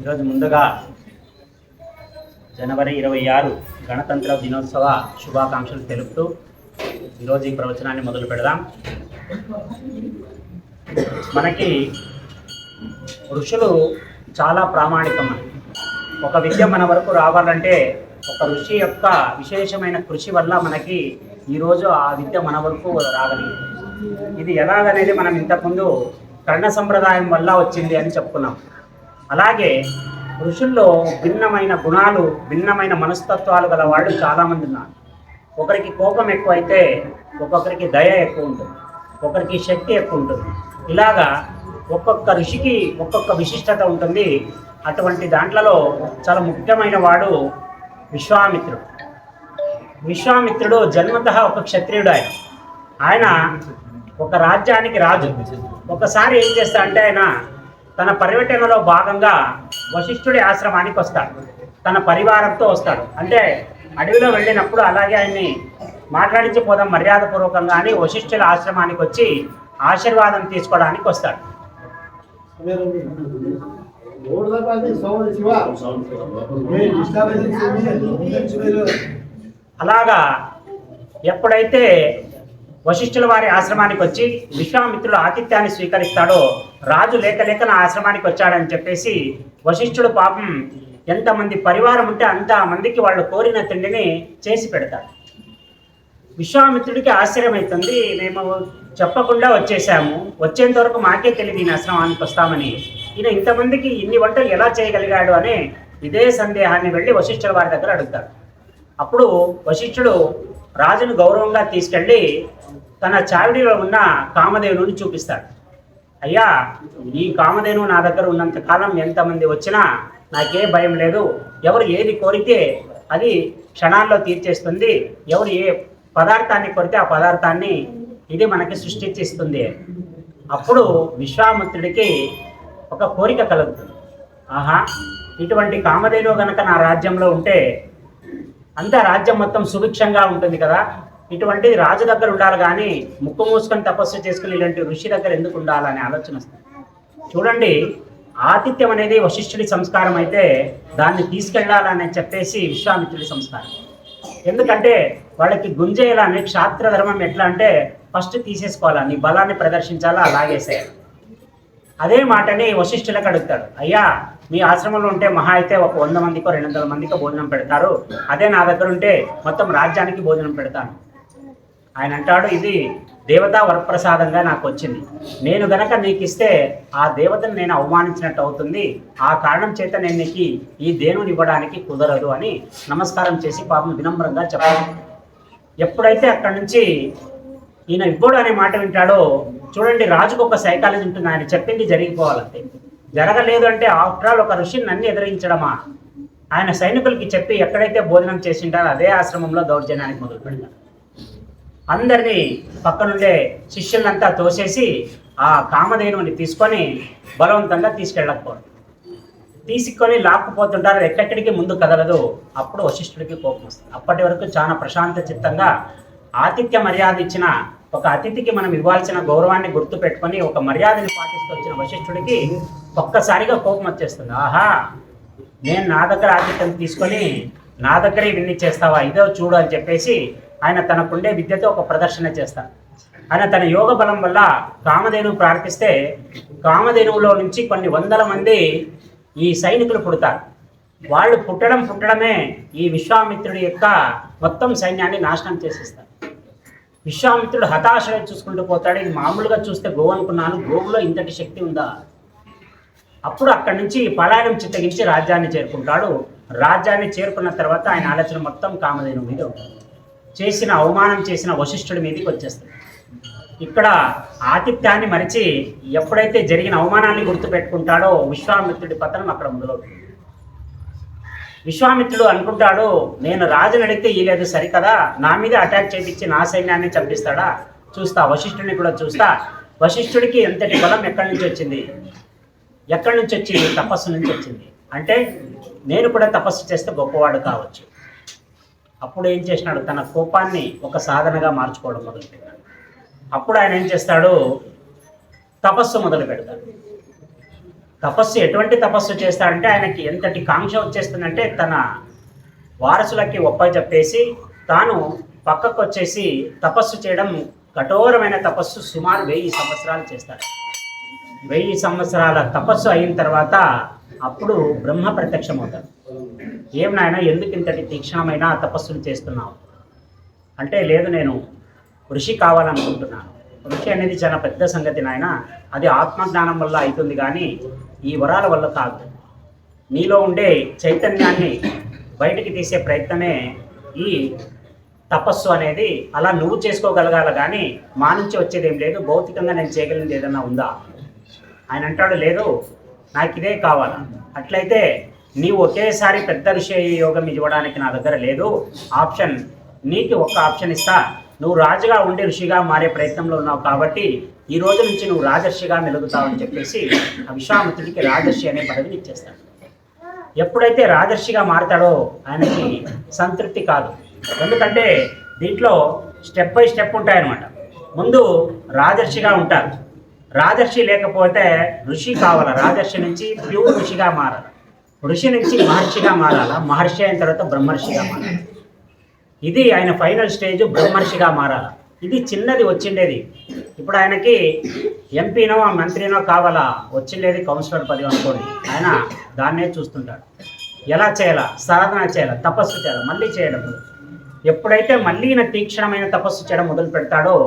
ఈరోజు ముందుగా జనవరి 26 గణతంత్ర దినోత్సవ శుభాకాంక్షలు తెలుపుతూ ఈరోజు ఈ ప్రవచనాన్ని మొదలు పెడదాం. మనకి ఋషులు చాలా ప్రామాణికమైనవి. ఒక విద్య మన వరకు రావాలంటే ఒక ఋషి యొక్క విశేషమైన కృషి వల్ల మనకి ఈరోజు ఆ విద్య మన వరకు రాగలిగింది. ఇది ఎలాగనేది మనం ఇంతకుముందు కర్ణ సంప్రదాయం వల్ల వచ్చింది అని చెప్పుకున్నాం. అలాగే ఋషుల్లో భిన్నమైన గుణాలు, భిన్నమైన మనస్తత్వాలు గల వాళ్ళు చాలామంది ఉన్నారు. ఒకరికి కోపం ఎక్కువైతే ఒక్కొక్కరికి దయ ఎక్కువ ఉంటుంది, ఒకరికి శక్తి ఎక్కువ ఉంటుంది. ఇలాగా ఒక్కొక్క ఋషికి ఒక్కొక్క విశిష్టత ఉంటుంది. అటువంటి దాంట్లో చాలా ముఖ్యమైన వాడు విశ్వామిత్రుడు. విశ్వామిత్రుడు జన్మతః ఒక క్షత్రియుడు. ఆయన ఒక రాజ్యానికి రాజు. ఒకసారి ఏం చేస్తాడంటే ఆయన తన పర్యటనలో భాగంగా వశిష్ఠుడి ఆశ్రమానికి వస్తాడు. తన పరివారంతో వస్తాడు. అంటే అడవిలో వెళ్ళినప్పుడు అలాగే ఆయన్ని మాట్లాడించిపోదాం మర్యాదపూర్వకంగా అని వశిష్ఠుల ఆశ్రమానికి వచ్చి ఆశీర్వాదం తీసుకోవడానికి వస్తాడు. అలాగా ఎప్పుడైతే వశిష్ఠుల వారి ఆశ్రమానికి వచ్చి విశ్వామిత్రుడు ఆతిథ్యాన్ని స్వీకరిస్తాడో, రాజు లేక నా ఆశ్రమానికి వచ్చాడని చెప్పేసి వశిష్ఠుడు పాపం ఎంతమంది పరివారం ఉంటే అంతమందికి వాళ్ళు కోరిన తిండిని చేసి పెడతాడు. విశ్వామిత్రుడికి ఆశ్చర్యమవుతుంది. మేము చెప్పకుండా వచ్చేసాము, వచ్చేంత వరకు మాకే తెలియదు ఈయన ఆశ్రమానికి వస్తామని. ఈయన ఇంతమందికి ఇన్ని వంటలు ఎలా చేయగలిగాడు అనే ఇదే సందేహాన్ని వెళ్ళి వశిష్ఠుల వారి దగ్గర అడుగుతాడు. అప్పుడు వశిష్ఠుడు రాజును గౌరవంగా తీసుకెళ్ళి తన చావిడిలో ఉన్న కామధేనుని చూపిస్తాడు. అయ్యా, ఈ కామధేను నా దగ్గర ఉన్నంత కాలం ఎంతమంది వచ్చినా నాకే భయం లేదు. ఎవరు ఏది కోరితే అది క్షణాల్లో తీర్చేస్తుంది. ఎవరు ఏ పదార్థాన్ని కోరితే ఆ పదార్థాన్ని ఇది మనకి సృష్టించిస్తుంది. అప్పుడు విశ్వామిత్రుడికి ఒక కోరిక కలుగుతుంది. ఆహా, ఇటువంటి కామధేను గనక నా రాజ్యంలో ఉంటే అంతా రాజ్యం మొత్తం సుభిక్షంగా ఉంటుంది కదా. ఇటువంటి రాజు దగ్గర ఉండాలి కానీ ముక్కు మూసుకొని తపస్సు చేసుకుని ఇలాంటి ఋషి దగ్గర ఎందుకు ఉండాలని ఆలోచన వస్తుంది. చూడండి, ఆతిథ్యం అనేది వశిష్ఠుడి సంస్కారం అయితే దాన్ని తీసుకెళ్లాలని చెప్పేసి విశ్వామిత్రుడి సంస్కారం. ఎందుకంటే వాళ్ళకి గుంజేయాలని క్షాత్ర ధర్మం ఎట్లా అంటే ఫస్ట్ తీసేసుకోవాలా, నీ బలాన్ని ప్రదర్శించాలా, అలాగేసేయాలి. అదే మాటని వశిష్ఠులకు అడుగుతాడు. అయ్యా, మీ ఆశ్రమంలో ఉంటే మహా అయితే ఒక 100 మందికో 200 మందికో భోజనం పెడతారు. అదే నా దగ్గర ఉంటే మొత్తం రాజ్యానికి భోజనం పెడతాను. ఆయన అంటాడు, ఇది దేవతా వరప్రసాదంగా నాకు వచ్చింది. నేను గనక నీకు ఇస్తే ఆ దేవతను నేను అవమానించినట్టు అవుతుంది. ఆ కారణం చేత నేను నీకు ఈ దేనుని ఇవ్వడానికి కుదరదు అని నమస్కారం చేసి పాపం వినమ్రంగా చెప్పాడు. ఎప్పుడైతే అక్కడి నుంచి ఈయన ఇవ్వడు అనే మాట వింటాడో, చూడండి, రాజుకు ఒక సైకాలజీ ఉంటుంది. ఆయన చెప్పింది జరిగిపోవాలంటే, జరగలేదు అంటే ఆఫ్టర్ ఆల్ ఒక ఋషిని నన్ను ఎదిరించడమా. ఆయన సైనికులకి చెప్పి ఎక్కడైతే భోజనం చేసింటారో అదే ఆశ్రమంలో దౌర్జన్యానికి మొదలు పెడతాడు. అందరినీ పక్కనుండే శిష్యులంతా తోసేసి ఆ కామధేనుని తీసుకొని బలవంతంగా తీసుకెళ్ళకపోవడం, తీసుకొని లాక్కుపోతుంటారు. ఎక్కడికి ముందు కదలదు. అప్పుడు వశిష్ఠుడికి కోపం వస్తుంది. అప్పటి వరకు చాలా ప్రశాంత చిత్తంగా ఆతిథ్య మర్యాద ఇచ్చిన ఒక అతిథికి మనం ఇవ్వాల్సిన గౌరవాన్ని గుర్తు పెట్టుకొని ఒక మర్యాదని పాటిస్తూ వచ్చిన వశిష్ఠుడికి ఒక్కసారిగా కోపం వచ్చేస్తుంది. ఆహా, నేను నా దగ్గర ఆతిథ్యం తీసుకొని నా దగ్గరే ఇవన్నీ చేస్తావా, ఇదో చూడు అని చెప్పేసి ఆయన తనకుండే విద్యతో ఒక ప్రదర్శన చేస్తాడు. ఆయన తన యోగ బలం వల్ల కామధేనువు ప్రార్థిస్తే కామధేనువులో నుంచి కొన్ని 100 మంది ఈ సైనికులు పుడతారు. వాళ్ళు పుట్టడమే ఈ విశ్వామిత్రుడి యొక్క మొత్తం సైన్యాన్ని నాశనం చేసేస్తారు. విశ్వామిత్రుడు హతాశగా చూసుకుంటూ పోతాడు. ఇది మామూలుగా చూస్తే గోవు అనుకున్నాను, గోవులో ఇంతటి శక్తి ఉందా. అప్పుడు అక్కడి నుంచి పలాయనం చిత్తగించి రాజ్యాన్ని చేరుకుంటాడు. రాజ్యాన్ని చేరుకున్న తర్వాత ఆయన ఆలోచన మొత్తం కామధేను మీద ఉంటుంది. చేసిన అవమానం చేసిన వశిష్ఠుడి మీదకి వచ్చేస్తుంది. ఇక్కడ ఆతిథ్యాన్ని మరిచి ఎప్పుడైతే జరిగిన అవమానాన్ని గుర్తుపెట్టుకుంటాడో విశ్వామిత్రుడి పతనం అక్కడ మొదలవుతుంది. విశ్వామిత్రుడు అనుకుంటాడు, నేను రాజుని అడిగితే ఈ లేదు సరికదా, నా మీద అటాక్ చేయించి నా సైన్యాన్ని చంపిస్తాడా, చూస్తా, వశిష్ఠుడిని కూడా చూస్తా. వశిష్ఠుడికి ఎంతటి బలం ఎక్కడి నుంచి వచ్చింది, తపస్సు నుంచి వచ్చింది. అంటే నేను కూడా తపస్సు చేస్తే గొప్పవాడు కావచ్చు. అప్పుడు ఏం చేసినాడు, తన కోపాన్ని ఒక సాధనగా మార్చుకోవడం మొదలుపెట్టాడు. అప్పుడు ఆయన ఏం చేస్తాడు, తపస్సు మొదలు పెడతాడు. తపస్సు ఎటువంటి తపస్సు చేస్తాడంటే ఆయనకి ఎంతటి కాంక్ష వచ్చేస్తుందంటే తన వారసులకి చెప్పేసి తాను పక్కకు వచ్చేసి తపస్సు చేయడం, కఠోరమైన తపస్సు సుమారు 1000 సంవత్సరాలు చేస్తాడు. 1000 సంవత్సరాల తపస్సు అయిన తర్వాత అప్పుడు బ్రహ్మ ప్రత్యక్షమవుతాడు. ఏం నాయన ఎందుకు ఇంతటి తీక్షణమైన తపస్సులు చేస్తున్నావు అంటే, లేదు నేను ఋషి కావాలనుకుంటున్నాను. ఋషి అనేది చాలా పెద్ద సంగతి నాయన, అది ఆత్మజ్ఞానం వల్ల అవుతుంది కానీ ఈ వరాల వల్ల కాదు. నీలో ఉండే చైతన్యాన్ని బయటికి తీసే ప్రయత్నమే ఈ తపస్సు అనేది. అలా నువ్వు చేసుకోగలగాల కానీ మా నుంచి వచ్చేది ఏం లేదు, భౌతికంగా నేను చేయగలిగింది ఏదన్నా ఉందా? ఆయన అంటాడు, లేదు నాకు ఇదే కావాలా. అట్లయితే నీవు ఒకేసారి పెద్ద ఋషి యోగం ఇవ్వడానికి నా దగ్గర లేదు. ఆప్షన్, నీకు ఒక ఆప్షన్ ఇస్తా. నువ్వు రాజుగా ఉండి ఋషిగా మారే ప్రయత్నంలో ఉన్నావు కాబట్టి ఈ రోజు నుంచి నువ్వు రాజర్షిగా మెలుగుతావని చెప్పేసి ఆ విశ్వామిత్రుడికి రాజర్షి అనే పదవిని ఇచ్చేస్తాడు. ఎప్పుడైతే రాజర్షిగా మారతాడో ఆయనకి సంతృప్తి కాదు. ఎందుకంటే దీంట్లో స్టెప్ బై స్టెప్ ఉంటాయన్నమాట. ముందు రాజర్షిగా ఉంటారు. రాజర్షి లేకపోతే ఋషి కావాలా. రాజర్షి నుంచి ప్యూర్ ఋషిగా మారాలి. ఋషి నుంచి మహర్షిగా మారాలా. మహర్షి అయిన తర్వాత బ్రహ్మర్షిగా మారాలి. ఇది ఆయన ఫైనల్ స్టేజ్, బ్రహ్మర్షిగా మారాలి. ఇది చిన్నది వచ్చిండేది. ఇప్పుడు ఆయనకి ఎంపీనో మంత్రినో కావాలా, వచ్చిండేది కౌన్సిలర్ పదవి అనుకోండి. ఆయన దాన్నే చూస్తుంటాడు. ఎలా చేయాలా, సాధన చేయాలా, తపస్సు చేయాలా, మళ్ళీ చేయడం. ఎప్పుడైతే మళ్ళీ ఈయన తీక్షణమైన తపస్సు చేయడం మొదలు పెడతాడో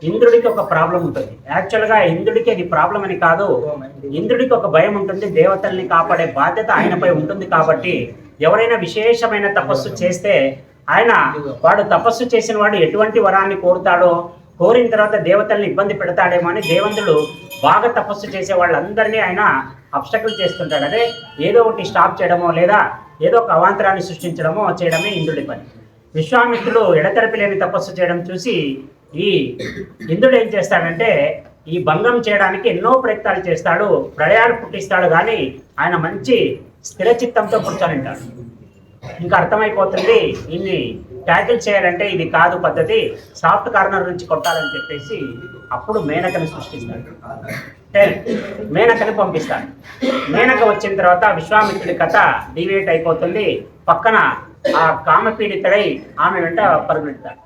ఇంద్రుడికి ఒక ప్రాబ్లం ఉంటుంది. యాక్చువల్గా ఇంద్రుడికి అది ప్రాబ్లం అని కాదు, ఇంద్రుడికి ఒక భయం ఉంటుంది. దేవతల్ని కాపాడే బాధ్యత ఆయనపై ఉంటుంది. కాబట్టి ఎవరైనా విశేషమైన తపస్సు చేస్తే వాడు తపస్సు చేసిన వాడు ఎటువంటి వరాన్ని కోరుతాడో, కోరిన తర్వాత దేవతల్ని ఇబ్బంది పెడతాడేమో అని దేవంతుడు బాగా తపస్సు చేసే వాళ్ళందరినీ ఆయన అబ్స్టకిల్ చేస్తుంటాడు. అదే ఏదో ఒకటి స్టాప్ చేయడమో లేదా ఏదో ఒక అవాంతరాన్ని సృష్టించడమో చేయడమే ఇంద్రుడి పని. విశ్వామిత్రుడు ఎడతెరపి లేని తపస్సు చేయడం చూసి ఈ ఇంద్రుడు ఏం చేస్తాడంటే ఈ భంగం చేయడానికి ఎన్నో ప్రయత్నాలు చేస్తాడు, ప్రళయాలు పుట్టిస్తాడు. కానీ ఆయన మంచి స్థిరచిత్తంతో కూర్చొని ఉంటాడు. ఇంకా అర్థమైపోతుంది ఇన్ని ట్యాకిల్ చేయాలంటే ఇది కాదు పద్ధతి, సాఫ్ట్ కార్నర్ నుంచి కొట్టాలని చెప్పేసి అప్పుడు మేనకని సృష్టిస్తాడు. మేనకని పంపిస్తాడు. మేనక వచ్చిన తర్వాత విశ్వామిత్రుడి కథ డివేట్ అయిపోతుంది. పక్కన ఆ కామపీడితుడై ఆమె వెంట పరుగులెడతాడు.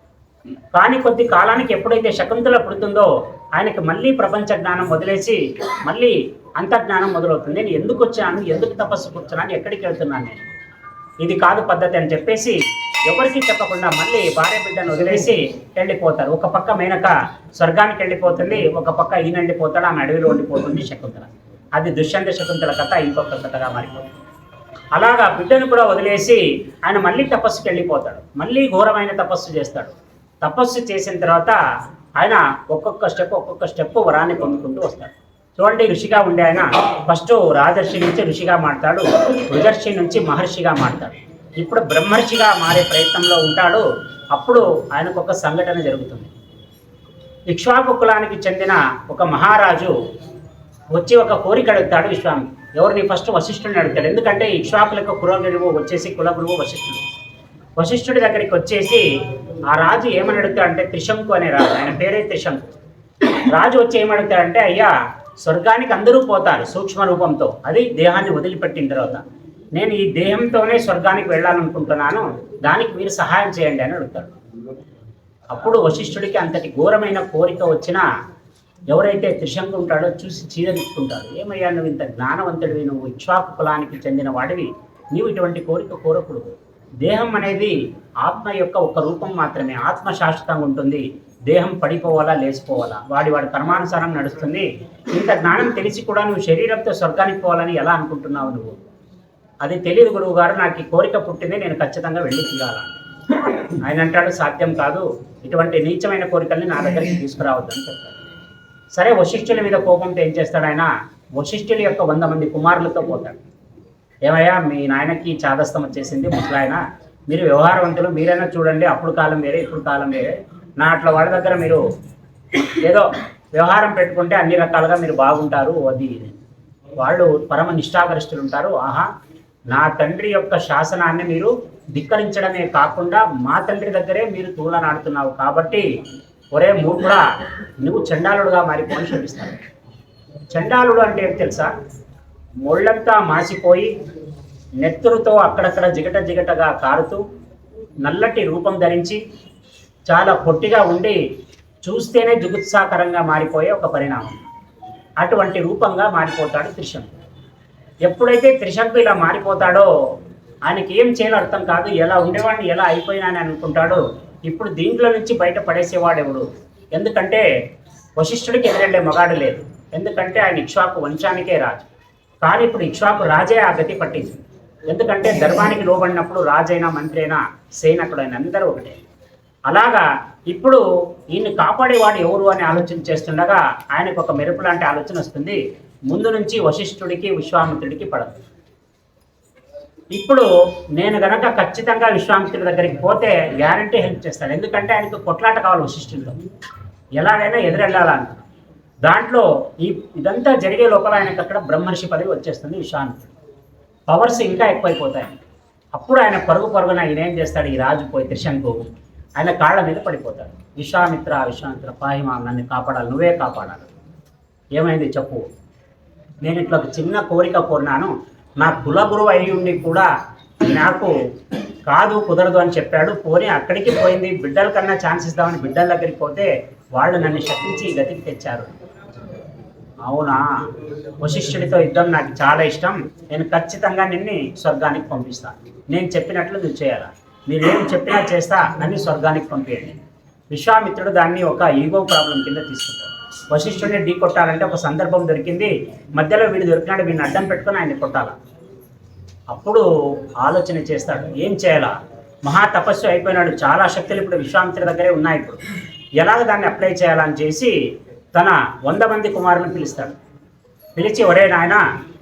కానీ కొద్ది కాలానికి ఎప్పుడైతే శకుంతల పుడుతుందో ఆయనకి మళ్ళీ ప్రపంచ జ్ఞానం వదిలేసి మళ్ళీ అంతర్జ్ఞానం మొదలవుతుంది. నేను ఎందుకు వచ్చాను, ఎందుకు తపస్సు కూర్చున్నాను, ఎక్కడికి వెళ్తున్నాను, నేను ఇది కాదు పద్ధతి అని చెప్పేసి ఎవరికి చెప్పకుండా మళ్ళీ భార్య బిడ్డను వదిలేసి వెళ్ళిపోతారు. ఒక పక్క మేనక స్వర్గానికి వెళ్ళిపోతుంది, ఒక పక్క ఈయన వెళ్ళిపోతాడు, ఆమె అడవిలో ఉండిపోతుంది శకుంతల. అది దుష్యంత శకుంతల కథ ఇంకొక కథగా మారిపోతుంది. అలాగా బిడ్డను కూడా వదిలేసి ఆయన మళ్ళీ తపస్సుకి వెళ్ళిపోతాడు. మళ్ళీ ఘోరమైన తపస్సు చేస్తాడు. తపస్సు చేసిన తర్వాత ఆయన ఒక్కొక్క స్టెప్ వరాన్ని పొందుకుంటూ వస్తాడు. చూడండి, ఋషిగా ఉండే ఆయన ఫస్ట్ రాజర్షి నుంచి ఋషిగా మారతాడు, ఋషర్షి నుంచి మహర్షిగా మారతాడు. ఇప్పుడు బ్రహ్మర్షిగా మారే ప్రయత్నంలో ఉంటాడు. అప్పుడు ఆయనకు ఒక సంఘటన జరుగుతుంది. ఇక్ష్వాకు కులానికి చెందిన ఒక మహారాజు వచ్చి ఒక కోరిక అడుగుతాడు విశ్వామిత్రుడు. ఎవరిని? ఫస్ట్ వశిష్ఠుడిని అడుగుతాడు. ఎందుకంటే ఇక్ష్వాకులకు కులగురువు వచ్చేసి కులగురువు వశిష్ఠుడు. వశిష్ఠుడి దగ్గరికి వచ్చేసి ఆ రాజు ఏమని అడుగుతాడంటే, త్రిశంకు అనే రాజు, ఆయన పేరే త్రిశంకు. రాజు వచ్చి ఏమడుగుతాడంటే, అయ్యా స్వర్గానికి అందరూ పోతారు సూక్ష్మ రూపంతో, అది దేహాన్ని వదిలిపెట్టిన తర్వాత. నేను ఈ దేహంతోనే స్వర్గానికి వెళ్ళాలనుకుంటున్నాను, దానికి మీరు సహాయం చేయండి అని అడుగుతాడు. అప్పుడు వశిష్ఠుడికి అంతటి ఘోరమైన కోరిక వచ్చినా ఎవరైతే త్రిశంకు ఉంటాడో చూసి చీదరించుకుంటాడు. ఏమయ్యా, నువ్వు ఇంత జ్ఞానవంతుడివి, నువ్వు ఇక్ష్వాకు కులానికి చెందిన వాడివి, నీవు ఇటువంటి కోరిక కోరకూడదు. దేహం అనేది ఆత్మ యొక్క ఒక రూపం మాత్రమే, ఆత్మ శాశ్వతంగా ఉంటుంది. దేహం పడిపోవాలా లేచిపోవాలా, వాడి కర్మానుసారం నడుస్తుంది. ఇంత జ్ఞానం తెలిసి కూడా నువ్వు శరీరంతో స్వర్గానికి పోవాలని ఎలా అనుకుంటున్నావు? నువ్వు అది తెలియదు గురువు గారు, నాకు ఈ కోరిక పుట్టింది, నేను ఖచ్చితంగా వెళ్ళి తీరాల. ఆయన అంటాడు, సాధ్యం కాదు, ఇటువంటి నీచమైన కోరికల్ని నా దగ్గరికి తీసుకురావద్దని చెప్తాడు. సరే, వశిష్ఠుల మీద కోపంతో ఏం చేస్తాడు ఆయన, వశిష్ఠుల యొక్క 100 మంది కుమారులతో పోతాడు. ఏమయ్యా, మీ నాయనకి చాదస్తం వచ్చేసింది, ముసలాయన, మీరు వ్యవహారవంతులు, మీరైనా చూడండి, అప్పుడు కాలం వేరే ఇప్పుడు కాలం వేరే, నా అట్లా వాళ్ళ దగ్గర మీరు ఏదో వ్యవహారం పెట్టుకుంటే అన్ని రకాలుగా మీరు బాగుంటారు, అది వాళ్ళు పరమ నిష్ఠాగరిష్ఠులు ఉంటారు. ఆహా, నా తండ్రి యొక్క శాసనాన్ని మీరు ధిక్కరించడమే కాకుండా మా తండ్రి దగ్గరే మీరు తూలనాడుతున్నావు, కాబట్టి ఒరే మూర్ఖుడా, నువ్వు చండాలుడుగా మారిపోయి శపిస్తాడు. చండాలుడు అంటే ఏం తెలుసా? ముళ్ళంతా మాసిపోయి నెత్తురుతో అక్కడక్కడ జిగట జిగటగా కారుతూ నల్లటి రూపం ధరించి చాలా పొట్టిగా ఉండి చూస్తేనే జుగుత్సాకరంగా మారిపోయే ఒక పరిణామం. అటువంటి రూపంగా మారిపోతాడు త్రిశంకు. ఎప్పుడైతే త్రిశంకు ఇలా మారిపోతాడో ఆయనకి ఏం చేయాలో అర్థం కాదు. ఎలా ఉండేవాడిని ఎలా అయిపోయినాని అనుకుంటాడు. ఇప్పుడు దీంట్లో నుంచి బయట పడేసేవాడు ఎవడు? ఎందుకంటే వశిష్ఠుడికి ఎదురెళ్ళే మగాడు లేదు. ఎందుకంటే ఆయన ఇక్ష్వాకు వంశానికే రాజు. కానీ ఇప్పుడు ఇక్ష్వాకు రాజే ఆ గతి పట్టింది. ఎందుకంటే ధర్మానికి లోబడినప్పుడు రాజైనా మంత్రి అయినా సేనకుడైనా అందరూ ఒకటే. అలాగా ఇప్పుడు ఈయన్ని కాపాడేవాడు ఎవరు అని ఆలోచన చేస్తుండగా ఆయనకు ఒక మెరుపు లాంటి ఆలోచన వస్తుంది. ముందు నుంచి వశిష్ఠుడికి విశ్వామిత్రుడికి పడదు. ఇప్పుడు నేను గనక ఖచ్చితంగా విశ్వామిత్రుడి దగ్గరికి పోతే గ్యారంటీ హెల్ప్ చేస్తాడు. ఎందుకంటే ఆయనకు కొట్లాట కావాలి వశిష్ఠుడితో, ఎలాగైనా ఎదురెళ్ళాలని. దాంట్లో ఇదంతా జరిగే లోపల ఆయనకు అక్కడ బ్రహ్మర్షి పదవి వచ్చేస్తుంది. విశ్వామిత్రుడు పవర్స్ ఇంకా ఎక్కువైపోతాయి. అప్పుడు ఆయన పరుగున ఈయన ఏం చేస్తాడు? ఈ రాజు పోయి త్రిశంకు ఆయన కాళ్ళ మీద పడిపోతాడు. విశ్వామిత్ర పాహిమా, నన్ను కాపాడాలి, నువ్వే కాపాడాలి. ఏమైంది చెప్పు? నేను ఇట్లా ఒక చిన్న కోరిక కోరినాను. నా కులగురువు అయి ఉండి కూడా నాకు కాదు, కుదరదు అని చెప్పాడు. పోనీ అక్కడికి పోయింది. బిడ్డల కన్నా ఛాన్స్ ఇద్దామని బిడ్డల దగ్గరికి పోతే వాళ్ళు నన్ను శక్తించి ఈ గతికి తెచ్చారు. అవునా? వశిష్ఠుడితో యుద్ధం నాకు చాలా ఇష్టం. నేను ఖచ్చితంగా నిన్ను స్వర్గానికి పంపిస్తాను. నేను చెప్పినట్లు నువ్వు చేయాలా? మీరేం చెప్పినా చేస్తా, నన్ను స్వర్గానికి పంపేయండి. విశ్వామిత్రుడు దాన్ని ఒక ఈగో ప్రాబ్లం కింద తీసుకుంటాడు. వశిష్ఠుడిని ఢీ కొట్టాలంటే ఒక సందర్భం దొరికింది. మధ్యలో వీడు దొరికినాడు, వీడిని అడ్డం పెట్టుకొని ఆయన్ని కొట్టాల. అప్పుడు ఆలోచన చేస్తాడు, ఏం చేయాలా? మహా తపస్సు అయిపోయినాడు. చాలా శక్తులు ఇప్పుడు విశ్వామిత్రుడి దగ్గరే ఉన్నాయి. ఇప్పుడు ఎలాగ దాన్ని అప్లై చేయాలని చేసి తన 100 మంది కుమారులను పిలుస్తాడు. పిలిచి, ఒరే నాయన,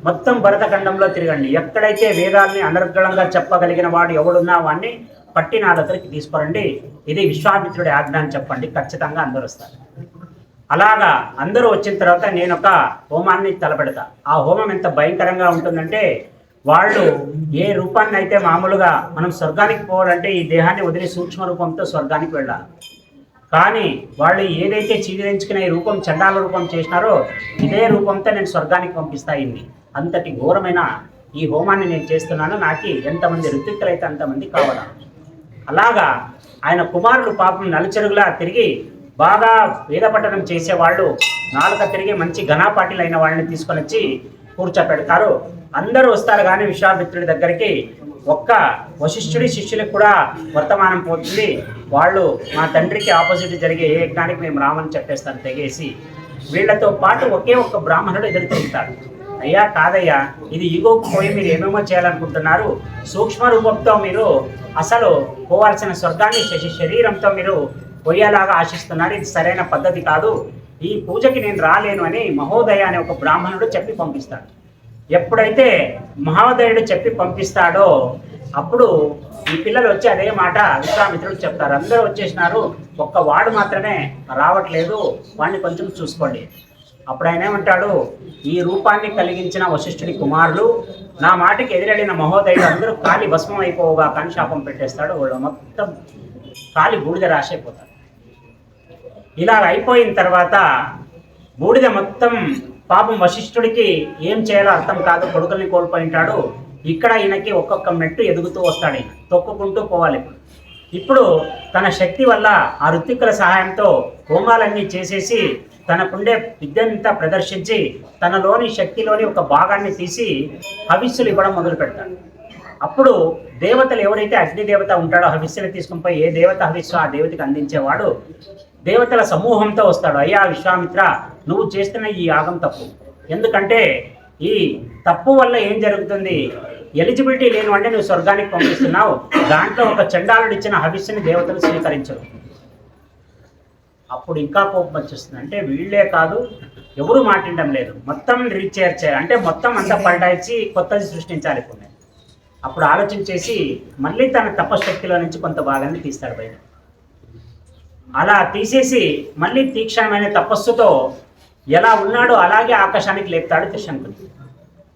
మొత్తం భరతఖండంలో తిరగండి. ఎక్కడైతే వేదాల్ని అనర్గళంగా చెప్పగలిగిన వాడు ఎవడున్నా వాడిని పట్టి నా దగ్గరికి తీసుకురండి. ఇది విశ్వామిత్రుడి ఆజ్ఞ అని చెప్పండి. ఖచ్చితంగా అందరూ వస్తారు. అలాగా అందరూ వచ్చిన తర్వాత నేను ఒక హోమాన్ని తలపెడతా. ఆ హోమం ఎంత భయంకరంగా ఉంటుందంటే, వాళ్ళు ఏ రూపాన్ని అయితే మామూలుగా మనం స్వర్గానికి పోవాలంటే ఈ దేహాన్ని వదిలి సూక్ష్మ రూపంతో స్వర్గానికి వెళ్ళాలి. కానీ వాళ్ళు ఏదైతే చీదిరించుకునే ఈ రూపం చండాల రూపం చేసినారో ఇదే రూపంతో నేను స్వర్గానికి పంపిస్తాయింది. అంతటి ఘోరమైన ఈ హోమాన్ని నేను చేస్తున్నాను. నాకు ఎంతమంది ఋత్విక్కులైతే అంతమంది కావాలా. అలాగా ఆయన కుమారులు పాపం నలుచెరుగులా తిరిగి బాగా వేద పఠనం చేసేవాళ్ళు, నాలుక తిరిగి మంచి ఘనాపాటిలైన వాళ్ళని తీసుకొని వచ్చి కూర్చోపెడతారు. అందరూ వస్తారు. కానీ విశ్వామిత్రుడి దగ్గరికి ఒక్క వశిష్ఠుడి శిష్యులకు కూడా వర్తమానం పోతుంది. వాళ్ళు మా తండ్రికి ఆపోజిట్ జరిగే ఏ యజ్ఞానికి మేము రామని చెప్పేస్తాను తెగేసి. వీళ్లతో పాటు ఒకే ఒక్క బ్రాహ్మణుడు ఎదురు తిరుగుతాడు. అయ్యా కాదయ్యా, ఇది ఈగోకు పోయి మీరు ఏమేమో చేయాలనుకుంటున్నారు. సూక్ష్మ రూపంతో మీరు అసలు పోవాల్సిన స్వర్గాన్ని శరీరంతో మీరు పోయేలాగా ఆశిస్తున్నారు. ఇది సరైన పద్ధతి కాదు. ఈ పూజకి నేను రాలేను అని మహోదయ అనే ఒక బ్రాహ్మణుడు చెప్పి పంపిస్తాడు. ఎప్పుడైతే మహోదయుడు చెప్పి పంపిస్తాడో అప్పుడు ఈ పిల్లలు వచ్చి అదే మాట విశ్వామిత్రుడు చెప్తారు. అందరూ వచ్చేసినారు, ఒక్క వాడు మాత్రమే రావట్లేదు, వాడిని కొంచెం చూసుకోండి. అప్పుడు ఆయన ఏమంటాడు, ఈ రూపాన్ని కలిగించిన వశిష్ఠుడి కుమారులు నా మాటకి ఎదురెళ్ళిన మహోదయుడు అందరూ కాలి భస్మం అయిపోవుగా కానీ శాపం పెట్టేస్తాడు. వాళ్ళు మొత్తం కాలి బూడిద రాసైపోతాడు. ఇలా అయిపోయిన తర్వాత బూడిద మొత్తం పాపం వశిష్ఠుడికి ఏం చేయాలో అర్థం కాదు. కొడుకుల్ని కోల్పోయింటాడు. ఇక్కడ ఈయనకి ఒక్కొక్క మెట్టు ఎదుగుతూ వస్తాడు. ఈయన తొక్కుకుంటూ పోవాలి. ఇప్పుడు తన శక్తి వల్ల ఆ ఋత్విక్కుల సహాయంతో హోమాలన్నీ చేసేసి తనకుండే విద్యంతా ప్రదర్శించి తనలోని శక్తిలోని ఒక భాగాన్ని తీసి హవిస్సులు ఇవ్వడం మొదలు పెడతాడు. అప్పుడు దేవతలు ఎవరైతే అగ్నిదేవత ఉంటాడో హవిస్సులు తీసుకుని పోయి ఏ దేవత హవిస్సు ఆ దేవతకి అందించేవాడు దేవతల సమూహంతో వస్తాడు. అయ్యా విశ్వామిత్ర, నువ్వు చేస్తున్న ఈ యాగం తప్పు. ఎందుకంటే ఈ తప్పు వల్ల ఏం జరుగుతుంది, ఎలిజిబిలిటీ లేని అంటే నువ్వు స్వర్గానికి పంపిస్తున్నావు. దాంట్లో ఒక చండాలుడు ఇచ్చిన హవిస్సుని దేవతలు స్వీకరించరు. అప్పుడు ఇంకా కోపం వచ్చేస్తుంది. అంటే వీళ్ళే కాదు, ఎవరు మాట్లాడడం లేదు, మొత్తం రీచేర్ చేయాలి, అంటే మొత్తం అంతా పల్టాయించి కొత్తది సృష్టించాలి. ఇప్పుడు అప్పుడు ఆలోచన చేసి మళ్ళీ తన తపశక్తిలో నుంచి కొంత భాగాన్ని తీస్తాడు బయట. అలా తీసేసి మళ్ళీ తీక్షణమైన తపస్సుతో ఎలా ఉన్నాడో అలాగే ఆకాశానికి లేపుతాడు త్రిశంకుని.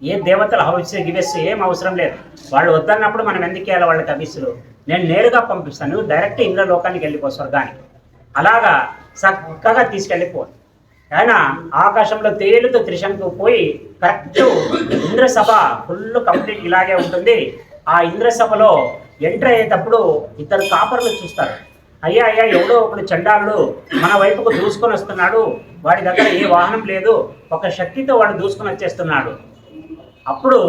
ఏ దేవతల హవిస్సు గివెస్సు ఏం అవసరం లేదు. వాళ్ళు వద్దన్నప్పుడు మనం ఎందుకు వేయాలి వాళ్ళకి హవిస్సులు? నేను నేరుగా పంపిస్తాను, నువ్వు డైరెక్ట్ ఇంద్ర లోకానికి వెళ్ళిపో స్వర్గానికి. అలాగా చక్కగా తీసుకెళ్ళిపోదు. ఆయన ఆకాశంలో తేలుతూ త్రిశంకు పోయి కరెక్ట్ ఇంద్రసభ ఫుల్ కంప్లీట్ ఇలాగే ఉంటుంది. ఆ ఇంద్రసభలో ఎంటర్ అయ్యేటప్పుడు ఇద్దరు కాపర్లు చూస్తారు. అయ్యా అయ్యా, ఎవడో ఒకడు చండాలుడు మన వైపుకు దూసుకొని వస్తున్నాడు, వాడి దగ్గర ఏ వాహనం లేదు, ఒక శక్తితో వాడు దూసుకొని వచ్చేస్తున్నాడు. అప్పుడు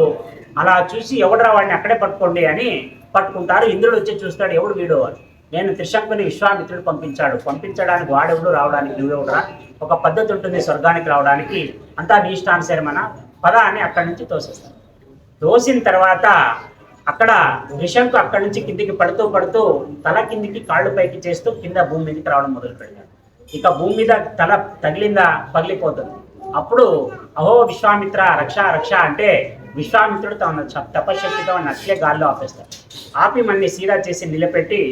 అలా చూసి ఎవడరా వాడిని అక్కడే పట్టుకోండి అని పట్టుకుంటారు. ఇంద్రుడు వచ్చి చూస్తాడు, ఎవడు వీడు అని. నేను త్రిశంకుని విశ్వామిత్రుడు పంపించడానికి వాడెవడు, రావడానికి నువ్వెవడరా, ఒక పద్ధతి ఉంటుంది స్వర్గానికి రావడానికి, అంతా నీ ఇష్టానుసారమన పద అని అక్కడి నుంచి తోసేస్తాడు. తోసిన తర్వాత అక్కడ త్రిశంకు అక్కడి నుంచి కిందికి పడుతూ తల కిందికి కాళ్ళు పైకి చేస్తూ కింద భూమి మీదకి రావడం మొదలు పెడతాడు. ఇక భూమి మీద తల తగిలిందా పగిలిపోతుంది. అప్పుడు అహో విశ్వామిత్ర రక్ష రక్ష అంటే విశ్వామిత్రుడు తన తపశక్తితో అట్లే గాల్లో ఆపేస్తాడు. ఆపి మళ్ళీ సీదా చేసి నిలబెట్టి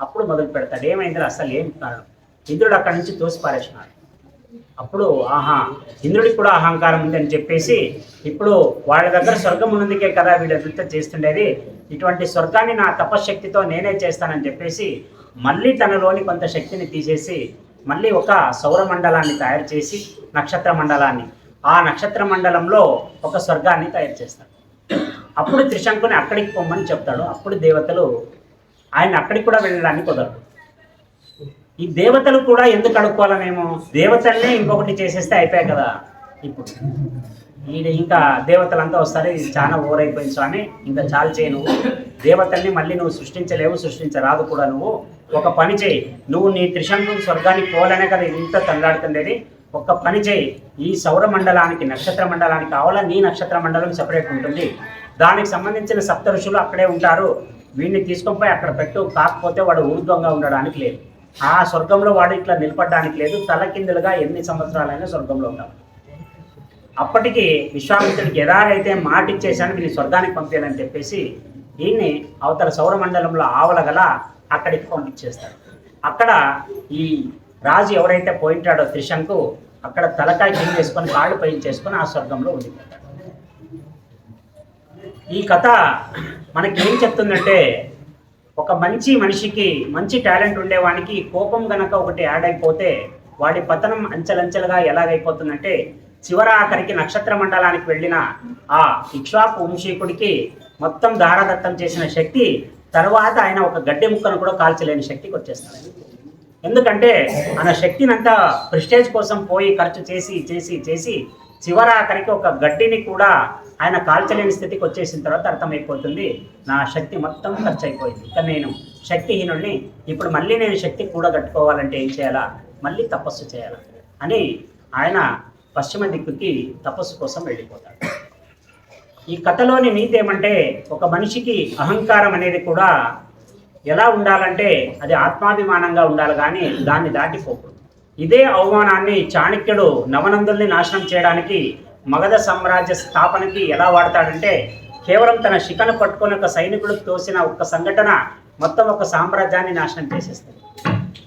అప్పుడు మొదలు పెడతాడు. ఏమైంది అసలు ఏం కారణం? ఇంద్రుడు అక్కడి నుంచి తోసి పారేసినాడు. అప్పుడు ఆహా, ఇంద్రుడికి కూడా అహంకారం ఉంది అని చెప్పేసి, ఇప్పుడు వాళ్ళ దగ్గర స్వర్గం ఉన్నందుకే కదా వీళ్ళంతా చేస్తుండేది, ఇటువంటి స్వర్గాన్ని నా తపశక్తితో నేనే చేస్తానని చెప్పేసి మళ్ళీ తనలోని కొంత శక్తిని తీసేసి మళ్ళీ ఒక సౌరమండలాన్ని తయారు చేసి నక్షత్ర మండలాన్ని, ఆ నక్షత్ర మండలంలో ఒక స్వర్గాన్ని తయారు చేస్తాడు. అప్పుడు త్రిశంకుని అక్కడికి పొమ్మని చెప్తాడు. అప్పుడు దేవతలు ఆయన అక్కడికి కూడా వెళ్ళడానికి కుదరదు. ఈ దేవతలు కూడా ఎందుకు అడుక్కోవాలనేమో, దేవతల్నే ఇంకొకటి చేసేస్తే అయిపోయాయి కదా. ఇప్పుడు ఇంకా దేవతలంతా వస్తారు, ఇది చాలా ఓవర్ అయిపోయింది స్వామి, ఇంకా చాలు చేయను, దేవతల్ని మళ్ళీ నువ్వు సృష్టించలేవు, సృష్టించరాదు కూడా. నువ్వు ఒక పని చేయి, నువ్వు నీ త్రిశంకు స్వర్గానికి పోవాలనే కదా ఇంత తండ్రాడుతుండేది, ఒక్క పని చేయి, ఈ సౌర మండలానికి నక్షత్ర మండలానికి కావాలా, నీ నక్షత్ర మండలం సపరేట్ ఉంటుంది, దానికి సంబంధించిన సప్త ఋషులు అక్కడే ఉంటారు, వీడిని తీసుకొని పోయి అక్కడ పెట్టు. కాకపోతే వాడు ఊర్ధ్వంగా ఉండడానికి లేదు, ఆ స్వర్గంలో వాడు ఇట్లా నిలబడడానికి లేదు, తలకిందులుగా ఎన్ని సంవత్సరాలైనా స్వర్గంలో ఉంటాడు. అప్పటికి విశ్వామిత్రుడికి ఎలాగైతే మాట ఇచ్చేసాను వీళ్ళు స్వర్గానికి పంపించాలని చెప్పేసి దీన్ని అవతల సౌరమండలంలో ఆవలగల అక్కడికి పంపించేస్తాడు. అక్కడ ఈ రాజు ఎవరైతే పోయింటాడో త్రిశంకు, అక్కడ తలకాయ కింద వేసుకొని కాళ్ళు పైన చేసుకొని ఆ స్వర్గంలో ఉండిపోతాడు. ఈ కథ మనకి ఏం చెప్తుందంటే, ఒక మంచి మనిషికి, మంచి టాలెంట్ ఉండేవానికి కోపం గనక ఒకటి యాడ్ అయిపోతే వాడి పతనం అంచెలంచెలుగా ఎలాగైపోతుందంటే, చివరాఖరికి నక్షత్ర మండలానికి వెళ్ళిన ఆ ఇక్ష్వాకు వంశీకుడికి మొత్తం దారదత్తం చేసిన శక్తి తర్వాత ఆయన ఒక గడ్డి ముక్కను కూడా కాల్చలేని శక్తికి వచ్చేస్తాడు. ఎందుకంటే ఆయన శక్తిని అంతా ప్రెస్టేజ్ కోసం పోయి ఖర్చు చేసి చేసి చేసి చివరాఖరికి ఒక గడ్డిని కూడా ఆయన కాల్చలేని స్థితికి వచ్చేసిన తర్వాత అర్థమైపోతుంది, నా శక్తి మొత్తం ఖర్చు అయిపోయింది, ఇక నేను శక్తిహీనుడిని, ఇప్పుడు మళ్ళీ నేను శక్తి కూడా కట్టుకోవాలంటే ఏం చేయాలా, మళ్ళీ తపస్సు చేయాలా అని ఆయన పశ్చిమ దిక్కుకి తపస్సు కోసం వెళ్ళిపోతాడు. ఈ కథలోని నీతి ఏమంటే, ఒక మనిషికి అహంకారం అనేది కూడా ఎలా ఉండాలంటే అది ఆత్మాభిమానంగా ఉండాలి, కానీ దాన్ని దాటిపోకూడదు. ఇదే అవమానాన్ని చాణక్యుడు నవనందుల్ని నాశనం చేయడానికి, మగధ సామ్రాజ్య స్థాపనకి ఎలా వాడతాడంటే, కేవలం తన శిఖను పట్టుకొని ఒక సైనికుడు తోసిన ఒక్క సంఘటన మొత్తం ఒక సామ్రాజ్యాన్ని నాశనం చేసేస్తుంది.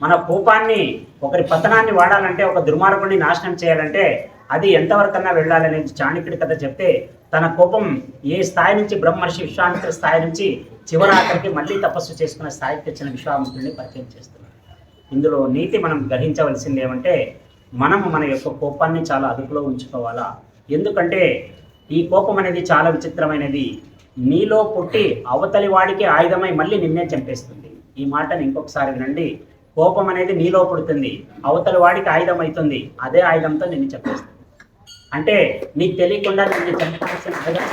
మన కోపాన్ని, ఒకరి పతనాన్ని వాడాలంటే, ఒక దుర్మార్గుడిని నాశనం చేయాలంటే అది ఎంతవరకన్నా వెళ్ళాలని చాణక్యుడి కథ చెప్తే, తన కోపం ఏ స్థాయి నుంచి బ్రహ్మర్షి విశ్వామిత్ర స్థాయి నుంచి చివరాఖరికి మళ్ళీ తపస్సు చేసుకున్న స్థాయికి తెచ్చిన విశ్వామిత్రుడిని పరిచయం చేస్తున్నారు. ఇందులో నీతి మనం గ్రహించవలసింది ఏమంటే, మనము మన యొక్క కోపాన్ని చాలా అదుపులో ఉంచుకోవాలా. ఎందుకంటే ఈ కోపం అనేది చాలా విచిత్రమైనది, నీలో పుట్టి అవతలి వాడికి ఆయుధమై మళ్ళీ నిన్నే చంపేస్తుంది. ఈ మాటని ఇంకొకసారి వినండి, కోపం అనేది నీలో పుడుతుంది, అవతలి వాడికి ఆయుధం అవుతుంది, అదే ఆయుధంతో నిన్ను చంపేస్తుంది. అంటే నీకు తెలియకుండా నిన్ను చంపాల్సిన ఆయుధం.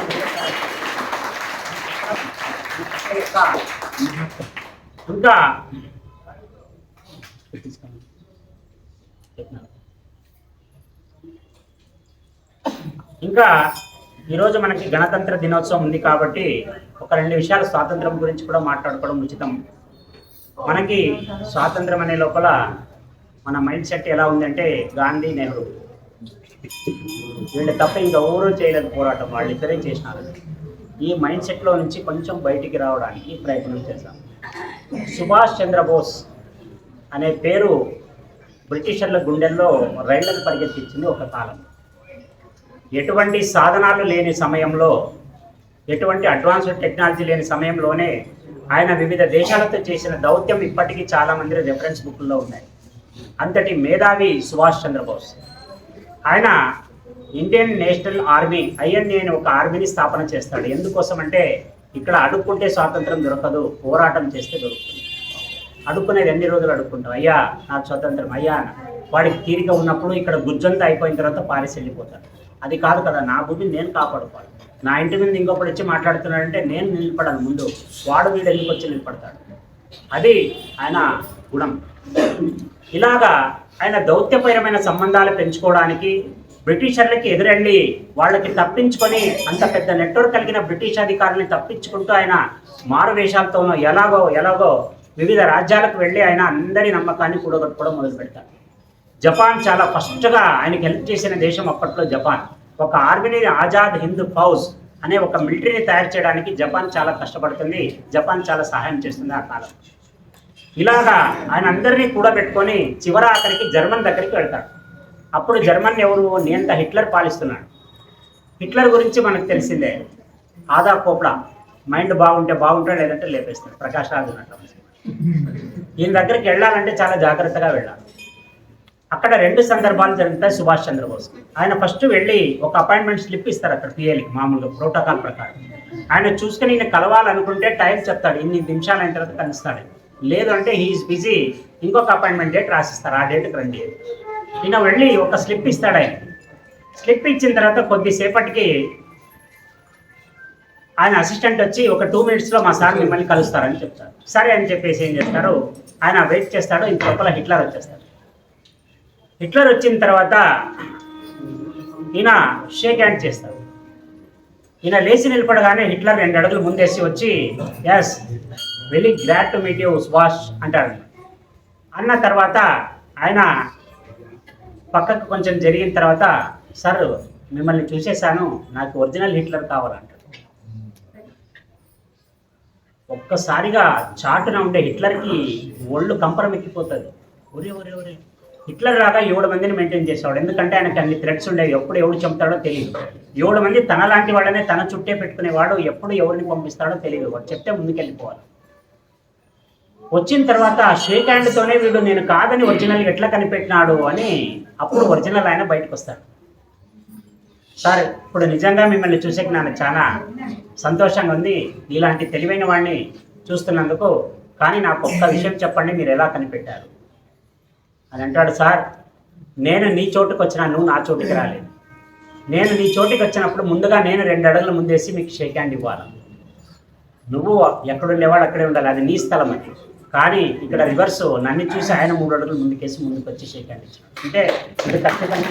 ఇంకా ఇంకా ఈరోజు మనకి గణతంత్ర దినోత్సవం ఉంది కాబట్టి ఒక 2 విషయాలు స్వాతంత్రం గురించి కూడా మాట్లాడుకోవడం ఉచితం. మనకి స్వాతంత్రం అనే లోపల మన మైండ్ సెట్ ఎలా ఉందంటే, గాంధీ, నెహ్రూ వీళ్ళు తప్ప ఇంకా ఎవరూ చేయలేదు పోరాటం, వాళ్ళిద్దరే చేసినారు. ఈ మైండ్ సెట్లో నుంచి కొంచెం బయటికి రావడానికి ప్రయత్నం చేశాం. సుభాష్ చంద్రబోస్ అనే పేరు బ్రిటిషర్ల గుండెల్లో రైళ్లను పరిగెత్తించింది ఒక కాలం. ఎటువంటి సాధనాలు లేని సమయంలో, ఎటువంటి అడ్వాన్స్డ్ టెక్నాలజీ లేని సమయంలోనే ఆయన వివిధ దేశాలతో చేసిన దౌత్యం ఇప్పటికీ చాలామంది రెఫరెన్స్ బుక్ల్లో ఉన్నాయి. అంతటి మేధావి సుభాష్ చంద్రబోస్. ఆయన ఇండియన్ నేషనల్ ఆర్మీ ఐఎన్ఏ అని ఒక ఆర్మీని స్థాపన చేస్తాడు. ఎందుకోసం అంటే ఇక్కడ అడుక్కుంటే స్వాతంత్రం దొరకదు, పోరాటం చేస్తే దొరుకుతుంది. అడుక్కునేది ఎన్ని రోజులు అడుక్కుంటాం, అయ్యా నాకు స్వతంత్రం అయ్యా. వాడికి తీరిక ఉన్నప్పుడు ఇక్కడ గుజ్జంతా అయిపోయిన తర్వాత పారేసి వెళ్ళిపోతాడు. అది కాదు కదా, నా భూమిని నేను కాపాడుకోవాలి. నా ఇంటి మీద ఇంకొకటి వచ్చి మాట్లాడుతున్నాడంటే నేను నిలబడాలి ముందు, వాడు వీడు ఎందుకు వచ్చి నిలబడతాడు. అది ఆయన గుణం. ఇలాగా ఆయన దౌత్యపరమైన సంబంధాలు పెంచుకోవడానికి బ్రిటిషర్లకి ఎదురెళ్ళి వాళ్ళకి తప్పించుకొని, అంత పెద్ద నెట్వర్క్ కలిగిన బ్రిటిష్ అధికారుల్ని తప్పించుకుంటూ ఆయన మారు వేషాలతోనో ఎలాగో వివిధ రాజ్యాలకు వెళ్ళి ఆయన అందరి నమ్మకాన్ని కూడగట్టుకోవడం మొదలు పెడతారు. జపాన్ చాలా ఫస్ట్గా ఆయనకి హెల్ప్ చేసిన దేశం అప్పట్లో జపాన్. ఒక ఆర్మీని, ఆజాద్ హింద్ ఫౌజ్ అనే ఒక మిలిటరీని తయారు చేయడానికి జపాన్ చాలా కష్టపడుతుంది. జపాన్ చాలా సహాయం చేస్తుంది ఆ కాలం. ఇలాగా ఆయన అందరినీ కూడబెట్టుకొని చివర అక్కడికి జర్మన్ దగ్గరికి వెళ్తాడు. అప్పుడు జర్మన్ ఎవరు, నియంత హిట్లర్ పాలిస్తున్నాడు. హిట్లర్ గురించి మనకు తెలిసిందే, ఆదా కోప్లా, మైండ్ బాగుంటాడు, లేదంటే లేపేస్తాడు. ప్రకాష్ రాజ్ ఉన్నట్టు. ఈయన దగ్గరికి వెళ్ళాలంటే చాలా జాగ్రత్తగా వెళ్ళాలి. అక్కడ 2 సందర్భాలు జరుగుతాయి సుభాష్ చంద్రబోస్. ఆయన ఫస్ట్ వెళ్ళి ఒక అపాయింట్మెంట్ స్లిప్ ఇస్తారు అక్కడ పిఎల్కి, మామూలుగా ప్రోటోకాల్ ప్రకారం. ఆయన చూసుకుని ఈయన కలవాలనుకుంటే టైం చెప్తాడు, ఇన్ని నిమిషాలు అయిన తర్వాత కలుస్తాడు. లేదు అంటే హీఈస్ బిజీ, ఇంకొక అపాయింట్మెంట్ డేట్ రాసిస్తారు, ఆ డేట్కి రండి. ఈయన వెళ్ళి ఒక స్లిప్ ఇస్తాడు. ఆయన స్లిప్ ఇచ్చిన తర్వాత కొద్దిసేపటికి ఆయన అసిస్టెంట్ వచ్చి ఒక 2 మినిట్స్లో మా సార్ మిమ్మల్ని కలుస్తారని చెప్తారు. సరే అని చెప్పేసి ఏం చేస్తారు, ఆయన వెయిట్ చేస్తాడు. ఇంత లోపల హిట్లర్ వచ్చేస్తాడు. హిట్లర్ వచ్చిన తర్వాత ఈయన షేక్ హ్యాండ్ చేస్తాడు. ఈయన లేచి నిలబడగానే హిట్లర్ 2 అడుగులు ముందేసి వచ్చి, yes very glad to meet you Subhash అంటాడు. అన్న తర్వాత ఆయన పక్కకు కొంచెం జరిగిన తర్వాత, సార్ మిమ్మల్ని చూసేశాను, నాకు ఒరిజినల్ హిట్లర్ కావాలంటాడు. ఒక్కసారిగా చాటున ఉండే హిట్లర్కి ఒళ్ళు కంపరం ఎక్కిపోతుంది. ఒరే హిట్లర్ రాగా 7 మందిని మెయింటైన్ చేసేవాడు. ఎందుకంటే ఆయనకి అన్ని థ్రెడ్స్ ఉండేవి, ఎప్పుడు ఎవడు చంపుతాడో తెలియదు. 7 మంది తన లాంటి వాళ్ళనే తన చుట్టే పెట్టుకునేవాడు. ఎప్పుడు ఎవరిని పంపిస్తాడో తెలియదు, వాడు చెప్తే ముందుకెళ్ళిపోవాలి. వచ్చిన తర్వాత షేక్ హ్యాండ్తోనే వీడు నేను కాదని ఒరిజినల్ ఎట్లా కనిపెట్టినాడు అని అప్పుడు ఒరిజినల్ ఆయన బయటకు వస్తాడు. సార్ ఇప్పుడు నిజంగా మిమ్మల్ని చూసేకి నాకు చాలా సంతోషంగా ఉంది, ఇలాంటి తెలివైన వాడిని చూస్తున్నందుకు. కానీ నాకు ఒక్క విషయం చెప్పండి, మీరు ఎలా కనిపెట్టారు అని అంటాడు. సార్ నేను నీ చోటుకు వచ్చినా, నువ్వు నా చోటుకి రాలేదు. నేను నీ చోటుకి వచ్చినప్పుడు ముందుగా నేను 2 అడుగుల ముందేసి మీకు షేక్ హ్యాండ్ ఇవ్వాలి. నువ్వు ఎక్కడుండేవాడు అక్కడే ఉండాలి, అది నీ స్థలం అది. కానీ ఇక్కడ రివర్స్, నన్ను చూసి ఆయన 3 అడుగులు ముందుకేసి ముందుకు వచ్చి షేక్ హ్యాండ్ ఇచ్చాడు. అంటే ఇది ఖచ్చితంగా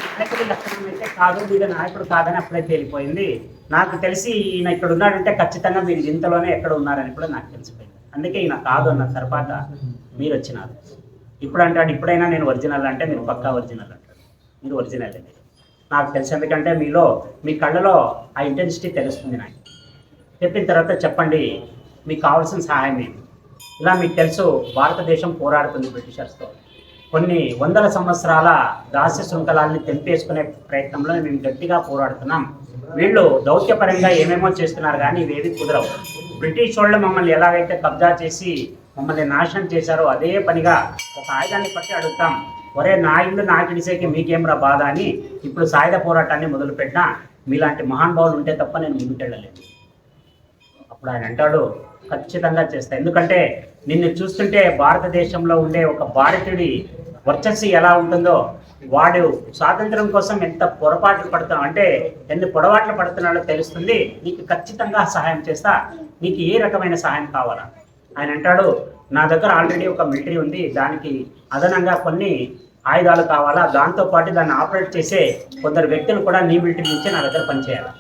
నాయకుడి లక్షణం అయితే కాదు, వీడు నాయకుడు కాదని అప్పుడే తేలిపోయింది. నాకు తెలిసి ఈయన ఇక్కడ ఉన్నాడంటే ఖచ్చితంగా మీరు ఇంతలోనే ఎక్కడ ఉన్నారని కూడా నాకు తెలిసిపోయింది. అందుకే ఈయన కాదు అన్న తర్వాత మీరు వచ్చినారు. ఇప్పుడు అంటాడు, ఇప్పుడైనా నేను ఒరిజినల్ అంటే మీరు పక్కా ఒరిజినల్ అంటాడు. మీరు ఒరిజినల్ అండి నాకు తెలుసు, ఎందుకంటే మీ కళ్ళలో ఆ ఇంటెన్సిటీ తెలుస్తుంది. నాకు చెప్పిన తర్వాత చెప్పండి మీకు కావాల్సిన సహాయం ఏంటి. ఇలా మీకు తెలుసు భారతదేశం పోరాడుతుంది బ్రిటిషర్స్తో. కొన్ని వందల సంవత్సరాల దాస్య శృంఖలాల్ని తెంపేసుకునే ప్రయత్నంలో మేము గట్టిగా పోరాడుతున్నాం. వీళ్ళు దౌత్యపరంగా ఏమేమో చేస్తున్నారు కానీ ఇవేవి కుదరవు. బ్రిటిష్ వాళ్ళు మమ్మల్ని ఎలాగైతే కబ్జా చేసి మమ్మల్ని నాశనం చేశారో అదే పనిగా ఒక ఆయుధాన్ని పట్టి అడుగుతాం, ఒరే నా ఇల్లు నాకిడిసేకి మీకేంరా బాధ అని ఇప్పుడు సాయుధ పోరాటాన్ని మొదలుపెట్టినా మీలాంటి మహానుభావులు ఉంటే తప్ప నేను ముందుకెళ్ళలేదు. అప్పుడు ఆయన అంటాడు, ఖచ్చితంగా చేస్తా. ఎందుకంటే నిన్ను చూస్తుంటే భారతదేశంలో ఉండే ఒక భారతీయుడి వర్చస్సు ఎలా ఉంటుందో, వాడు స్వాతంత్రం కోసం ఎంత పొరపాట్లు పడుతున్నావు అంటే ఎన్ని పొడవాట్లు పడుతున్నాడో తెలుస్తుంది. నీకు ఖచ్చితంగా సహాయం చేస్తా, నీకు ఏ రకమైన సహాయం కావాలా. ఆయన అంటాడు, నా దగ్గర ఆల్రెడీ ఒక మిలిటరీ ఉంది, దానికి అదనంగా కొన్ని ఆయుధాలు కావాలా, దాంతోపాటు దాన్ని ఆపరేట్ చేసే కొందరు వ్యక్తులు కూడా నీ మిలిటరీ నుంచి నా దగ్గర పనిచేయాలి.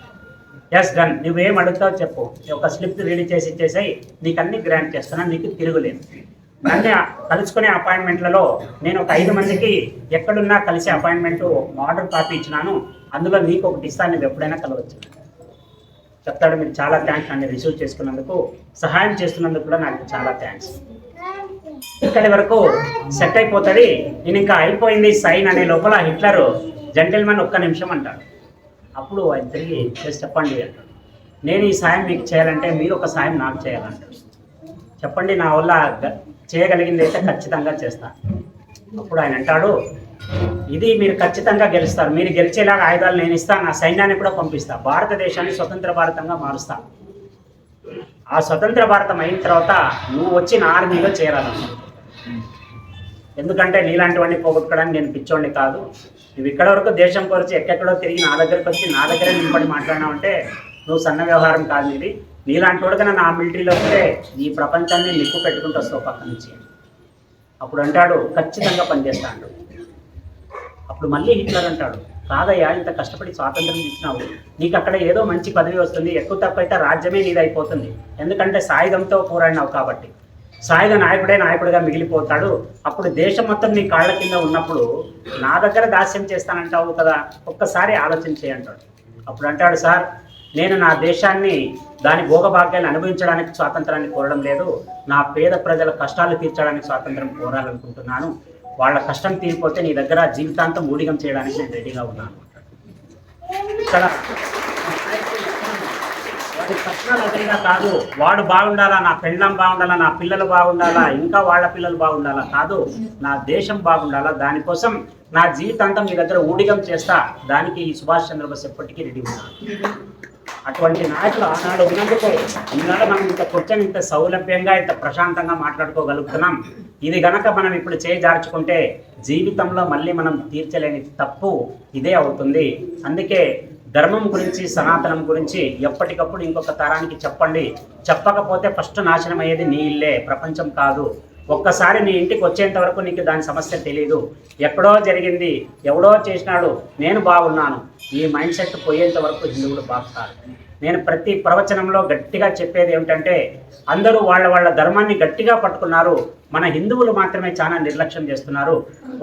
ఎస్ డన్, నువ్వేం అడుగుతావు చెప్పు, ఒక స్లిప్ రెడీ చేసి ఇచ్చేసాయి, నీకు అన్ని గ్రాంట్ చేస్తున్నా, నీకు తిరుగులేదు. నన్ను కలుసుకునే అపాయింట్మెంట్లలో నేను ఒక 5 మందికి ఎక్కడున్నా కలిసే అపాయింట్మెంట్ ఆర్డర్ కాపీ ఇచ్చినాను, అందులో నీకు ఒకటి ఇస్తాను, నువ్వు ఎప్పుడైనా కలవచ్చు చెప్తాడు. మీరు చాలా థ్యాంక్స్ అండి రిసీవ్ చేసుకున్నందుకు, సహాయం చేస్తున్నందుకు కూడా నాకు చాలా థ్యాంక్స్. ఇక్కడి వరకు సెట్ అయిపోతుంది. నేను ఇంకా అయిపోయింది సైన్ అనే లోపల హిట్లర్ జెంటిల్మెన్ ఒక్క నిమిషం అంటాడు. అప్పుడు ఆయన తిరిగి చేసి చెప్పండి అంటాడు, నేను ఈ సాయం మీకు చేయాలంటే మీరు ఒక సాయం నాకు చేయాలంటాడు. చెప్పండి, నా వల్ల చేయగలిగింది అయితే ఖచ్చితంగా చేస్తాను. అప్పుడు ఆయన అంటాడు, ఇది మీరు ఖచ్చితంగా గెలుస్తారు, మీరు గెలిచేలాగా ఆయుధాలు నేను ఇస్తాను, నా సైన్యాన్ని కూడా పంపిస్తా, భారతదేశాన్ని స్వతంత్ర భారతంగా మారుస్తా. ఆ స్వతంత్ర భారతం అయిన తర్వాత నువ్వు వచ్చి నా ఆర్మీలో చేరాలన్నాడు. ఎందుకంటే నీలాంటివన్నీ పోగొట్టుకోవడానికి నేను పిచ్చోడిని కాదు, నువ్వు ఇక్కడ వరకు దేశం కొరిచి ఎక్కడెక్కడో తిరిగి నా దగ్గరికి వచ్చి నా దగ్గరే నిలబడి మాట్లాడినావు అంటే నువ్వు సన్న వ్యవహారం కాదు ఇది. నీలాంటి వాడుగా నా మిలిటరీలో వస్తే ఈ ప్రపంచాన్ని నిప్పు పెట్టుకుంటూ వస్తావు పక్క నుంచి. అప్పుడు అంటాడు, ఖచ్చితంగా పనిచేస్తాడు. అప్పుడు మళ్ళీ హిట్లర్ అంటాడు, కాదయ్యా, ఇంత కష్టపడి స్వాతంత్రం ఇచ్చినావు, నీకు అక్కడ ఏదో మంచి పదవి వస్తుంది, ఎక్కువ తక్కువ అయితే రాజ్యమే నీది అయిపోతుంది, ఎందుకంటే సాయుధంతో పోరాడినావు కాబట్టి. సాయుధ నాయకుడిగా మిగిలిపోతాడు. అప్పుడు దేశం మొత్తం నీ కాళ్ళ కింద ఉన్నప్పుడు నా దగ్గర దాస్యం చేస్తానంటావు కదా, ఒక్కసారి ఆలోచన చేయంటాడు. అప్పుడు అంటాడు, సార్, నేను నా దేశాన్ని దాని భోగభాగ్యాన్ని అనుభవించడానికి స్వాతంత్రాన్ని కోరడం లేదు, నా పేద ప్రజల కష్టాలు తీర్చడానికి స్వాతంత్రం కోరాలనుకుంటున్నాను. వాళ్ళ కష్టం తీరిపోతే నీ దగ్గర జీవితాంతం ఊడిగం చేయడానికి నేను రెడీగా ఉన్నాను. ఇక్కడ వాడి కష్టాలు అదైనా కాదు, వాడు బాగుండాలా, నా పెళ్ళం బాగుండాలా, నా పిల్లలు బాగుండాలా, ఇంకా వాళ్ళ పిల్లలు బాగుండాలా కాదు, నా దేశం బాగుండాలా, దానికోసం నా జీవితాంతం నీ దగ్గర ఊడిగం చేస్తా, దానికి ఈ సుభాష్ చంద్రబోస్ ఎప్పటికీ రెడీ ఉన్నాను. అటువంటి నాయకులు ఆనాడు ఉన్నందుకు ఈనాడు మనం ఇంత కూర్చొని ఇంత సౌలభ్యంగా ఇంత ప్రశాంతంగా మాట్లాడుకోగలుగుతున్నాం. ఇది గనక మనం ఇప్పుడు చేజార్చుకుంటే జీవితంలో మళ్ళీ మనం తీర్చలేని తప్పు ఇదే అవుతుంది. అందుకే ధర్మం గురించి, సనాతనం గురించి ఎప్పటికప్పుడు ఇంకొక తరానికి చెప్పండి. చెప్పకపోతే ఫస్ట్ నాశనం అయ్యేది నీ ఇల్లే, ప్రపంచం కాదు. ఒక్కసారి నీ ఇంటికి వచ్చేంత వరకు నీకు దాని సమస్య తెలియదు. ఎక్కడో జరిగింది, ఎవడో చేసినాడు, నేను బాగున్నాను, ఈ మైండ్ సెట్ పోయేంత వరకు హిందువులు బాగుతారు. నేను ప్రతి ప్రవచనంలో గట్టిగా చెప్పేది ఏమిటంటే, అందరూ వాళ్ళ ధర్మాన్ని గట్టిగా పట్టుకున్నారు, మన హిందువులు మాత్రమే చాలా నిర్లక్ష్యం చేస్తున్నారు.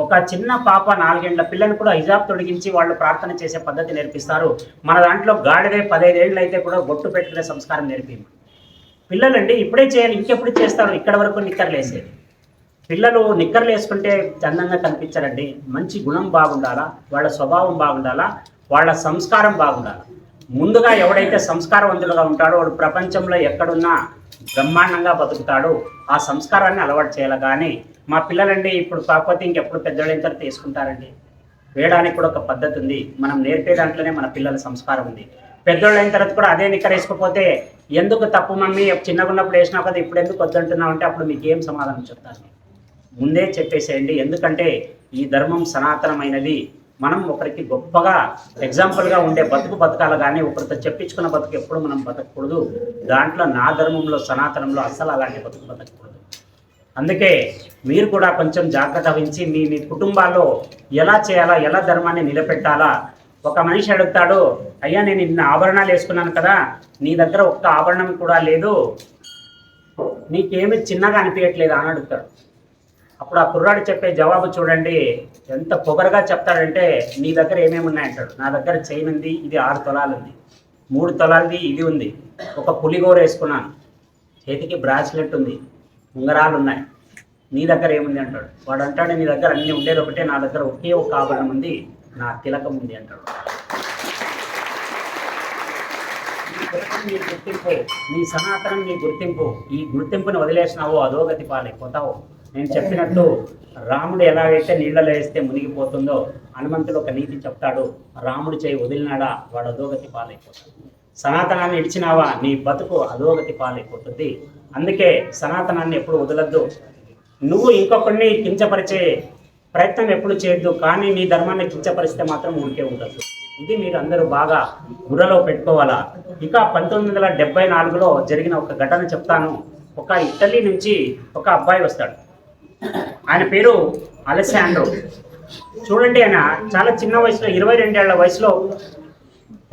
ఒక చిన్న పాప 4 ఏళ్ల పిల్లని కూడా హిజాబ్ తొడిగించి వాళ్ళు ప్రార్థన చేసే పద్ధతి నేర్పిస్తారు. మన దాంట్లో గాడిదే 15 ఏళ్ళు అయితే కూడా బొట్టు పెట్టుకునే సంస్కారం నేర్పి. పిల్లలండి ఇప్పుడే చేయాలి, ఇంకెప్పుడు చేస్తారు? ఇక్కడ వరకు నిక్కర్లు వేసేది. పిల్లలు నిక్కర్లు వేసుకుంటే చందంగా కనిపించారండి. మంచి గుణం బాగుండాలా, వాళ్ళ స్వభావం బాగుండాలా, వాళ్ళ సంస్కారం బాగుండాలి. ముందుగా ఎవడైతే సంస్కారవంతులుగా ఉంటాడో వాడు ప్రపంచంలో ఎక్కడున్నా బ్రహ్మాండంగా బతుకుతాడు. ఆ సంస్కారాన్ని అలవాటు చేయాలి. కానీ మా పిల్లలండి ఇప్పుడు కాకపోతే ఇంకెప్పుడు పెద్దోళ్ళైన తర్వాత తీసుకుంటారండి. వేయడానికి కూడా ఒక పద్ధతి ఉంది, మనం నేర్పే దాంట్లోనే మన పిల్లల సంస్కారం ఉంది. పెద్దోళ్ళు అయిన తర్వాత కూడా అదే నిక్కర వేసుకోకపోతే ఎందుకు తప్పు మమ్మీ, చిన్నగా ఉన్నప్పుడు వేసినావు కదా ఇప్పుడు ఎందుకు వద్దంటున్నావు అంటే అప్పుడు మీకు ఏం సమాధానం చెప్తారు? ముందే చెప్పేసేయండి. ఎందుకంటే ఈ ధర్మం సనాతనమైనది. మనం ఒకరికి గొప్పగా ఎగ్జాంపుల్గా ఉండే బతకాలి, కానీ ఒకరితో చెప్పించుకున్న బతుకు ఎప్పుడు మనం బతకూడదు. దాంట్లో నా ధర్మంలో, సనాతనంలో అస్సలు అలాంటి బతకూడదు. అందుకే మీరు కూడా కొంచెం జాగ్రత్త వహించి మీ కుటుంబాల్లో ఎలా చేయాలా, ఎలా ధర్మాన్ని నిలబెట్టాలా. ఒక మనిషి అడుగుతాడు, అయ్యా నేను ఇన్ని ఆభరణాలు వేసుకున్నాను కదా, నీ దగ్గర ఒక్క ఆభరణం కూడా లేదు, నీకేమి చిన్నగా అనిపించట్లేదు అని అడుగుతాడు. అప్పుడు ఆ కుర్రాడు చెప్పే జవాబు చూడండి, ఎంత పొగరగా చెప్తాడంటే, నీ దగ్గర ఏమేమి ఉన్నాయంటాడు. నా దగ్గర చైన్ ఉంది, ఇది 6 తులాలు ఉంది, 3 తులాలది ఇది ఉంది, ఒక పులిగోర వేసుకున్నాను, చేతికి బ్రాస్లెట్ ఉంది, ఉంగరాలు ఉన్నాయి, నీ దగ్గర ఏముంది అంటాడు. వాడు అంటాడు, నీ దగ్గర అన్నీ ఉండేది ఒకటే, నా దగ్గర ఒకే ఒక ఆభరణం ఉంది, నా తిలకం ఉంది అంటాడు. నీ గుర్తింపు, నీ సనాతనం నీ గుర్తింపు. ఈ గుర్తింపుని వదిలేసినావో అధోగతి పాలైపోతావు. నేను చెప్పినట్టు రాముడు ఎలాగైతే నీళ్ళలో వేస్తే మునిగిపోతుందో, హనుమంతుడు ఒక నీతి చెప్తాడు, రాముడు చేయి వదిలినాడా వాడు అధోగతి పాలైపోతాడు. సనాతనాన్ని ఇడిచినావా నీ బతుకు అధోగతి పాలైపోతుంది. అందుకే సనాతనాన్ని ఎప్పుడు వదలద్దు. నువ్వు ఇంకొకరిని కించపరిచే ప్రయత్నం ఎప్పుడు చేయొద్దు, కానీ నీ ధర్మాన్ని కించపరిస్తే మాత్రం ఊరికే ఉండదు. ఇది మీరు అందరూ బాగా బుర్రలో పెట్టుకోవాలా. ఇక 1974లో జరిగిన ఒక ఘటన చెప్తాను. ఒక ఇటలీ నుంచి ఒక అబ్బాయి వస్తాడు, ఆయన పేరు అలెసాండ్రో. చూడండి, ఆయన చాలా చిన్న వయసులో 22 ఏళ్ల వయసులో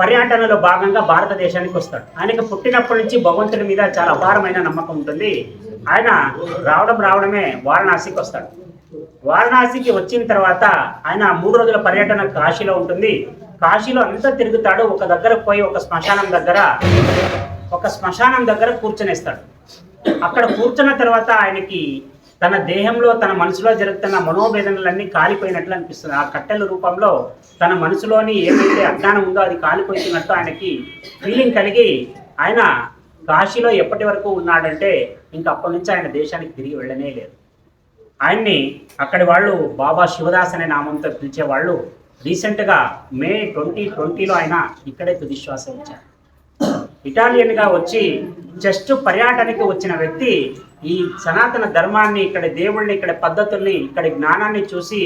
పర్యటనలో భాగంగా భారతదేశానికి వస్తాడు. ఆయనకు పుట్టినప్పటి నుంచి భగవంతుడి మీద చాలా అపారమైన నమ్మకం ఉంటుంది. ఆయన రావడమే వారణాసికి వస్తాడు. వారణాసికి వచ్చిన తర్వాత ఆయన 3 రోజుల పర్యటన కాశీలో ఉంటుంది. కాశీలో అంతా తిరుగుతాడు. ఒక దగ్గర పోయి ఒక శ్మశానం దగ్గర కూర్చొనేస్తాడు. అక్కడ కూర్చున్న తర్వాత ఆయనకి తన దేహంలో, తన మనసులో జరుగుతున్న మనోవేదనలన్నీ కాలిపోయినట్లు అనిపిస్తుంది. ఆ కట్టెల రూపంలో తన మనసులోని ఏమైతే అజ్ఞానం ఉందో అది కాలిపోతున్నట్టు ఆయనకి ఫీలింగ్ కలిగి ఆయన కాశీలో ఎప్పటి వరకు ఉన్నాడంటే ఇంక అప్పటి నుంచి ఆయన దేశానికి తిరిగి వెళ్ళనే లేదు. ఆయన్ని అక్కడి వాళ్ళు బాబా శివదాస్ అనే నామంతో పిలిచేవాళ్ళు. రీసెంట్గా మే 2020లో ఆయన ఇక్కడే తుదిశ్వాస ఇచ్చారు. ఇటాలియన్గా వచ్చి జస్ట్ పర్యటనకి వచ్చిన వ్యక్తి ఈ సనాతన ధర్మాన్ని, ఇక్కడ దేవుళ్ళని, ఇక్కడ పద్ధతుల్ని, ఇక్కడ జ్ఞానాన్ని చూసి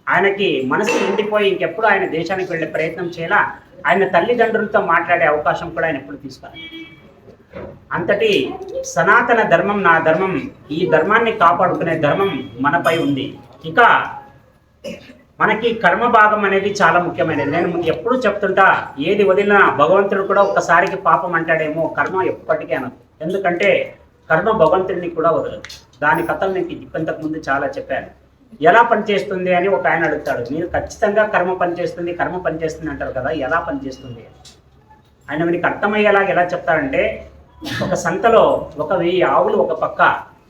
ఆయనకి మనసు నిండిపోయి ఇంకెప్పుడు ఆయన దేశానికి వెళ్ళే ప్రయత్నం చేయాల. ఆయన తల్లిదండ్రులతో మాట్లాడే అవకాశం కూడా ఆయన ఎప్పుడు తీసుకోవాలి. అంతటి సనాతన ధర్మం నా ధర్మం, ఈ ధర్మాన్ని కాపాడుకునే ధర్మం మనపై ఉంది. ఇక మనకి కర్మ భాగం అనేది చాలా ముఖ్యమైనది. నేను ఎప్పుడు చెప్తుంటా, ఏది వదిలినా భగవంతుడు కూడా ఒక్కసారికి పాపం అంటాడేమో, కర్మ ఎప్పటికీ అనదు. ఎందుకంటే కర్మ భగవంతుడిని కూడా వదలదు. దాని కథలు నేను ఇంతకు ముందు చాలా చెప్పాను. ఎలా పనిచేస్తుంది అని ఒక ఆయన అడుగుతాడు. మీరు ఖచ్చితంగా కర్మ పనిచేస్తుంది, కర్మ పనిచేస్తుంది అంటారు కదా, ఎలా పనిచేస్తుంది? ఆయన మీకు అర్థమయ్యేలాగా ఎలా చెప్తారంటే, ఒక సంతలో 1000 ఆవులు ఒక పక్క,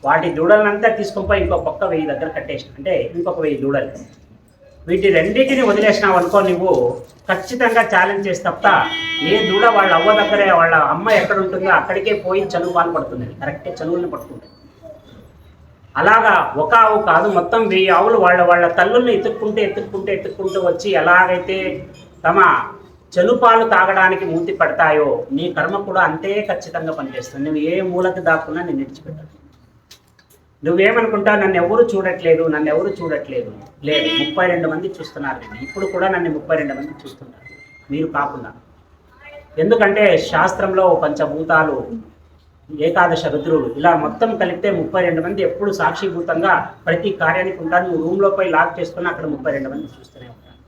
వాటి దూడలనంతా తీసుకొని పోయి ఇంకో పక్క 1000 దగ్గర కట్టేసిన, అంటే ఇంకొక 1000 దూడలు. వీటి రెండింటిని వదిలేసినావు అనుకో, నువ్వు ఖచ్చితంగా ఛాలెంజ్ చేసి తప్ప ఏ దూడ వాళ్ళ అవ్వ దగ్గరే, వాళ్ళ అమ్మ ఎక్కడ ఉంటుందో అక్కడికే పోయి చనువు పాలు పడుతుంది, కరెక్టే చనువులను పడుతుంది. అలాగా ఒక ఆవు కాదు, మొత్తం 1000 ఆవులు వాళ్ళ తల్లుల్ని ఎత్తుక్కుంటూ వచ్చి ఎలాగైతే తమ చెనుపాలు తాగడానికి మూతి పడతాయో, నీ కర్మ కూడా అంతే ఖచ్చితంగా పనిచేస్తుంది. నువ్వు ఏ మూలకి దాక్కున్నా నేను విడిచిపెట్టాను. నువ్వేమనుకుంటావు, నన్ను ఎవరు చూడట్లేదు లేదు, 32 మంది చూస్తున్నారు. ఇప్పుడు కూడా నన్ను 32 మంది చూస్తున్నారు, మీరు కాకుండా. ఎందుకంటే శాస్త్రంలో పంచభూతాలు, ఏకాదశ రుద్రులు, ఇలా మొత్తం కలిపితే 32 మంది ఎప్పుడు సాక్షిభూతంగా ప్రతి కార్యానికి ఉంటారు. నువ్వు రూమ్లో పోయి లాక్ చేసుకుని అక్కడ 32 మంది చూస్తూనే ఉంటారు.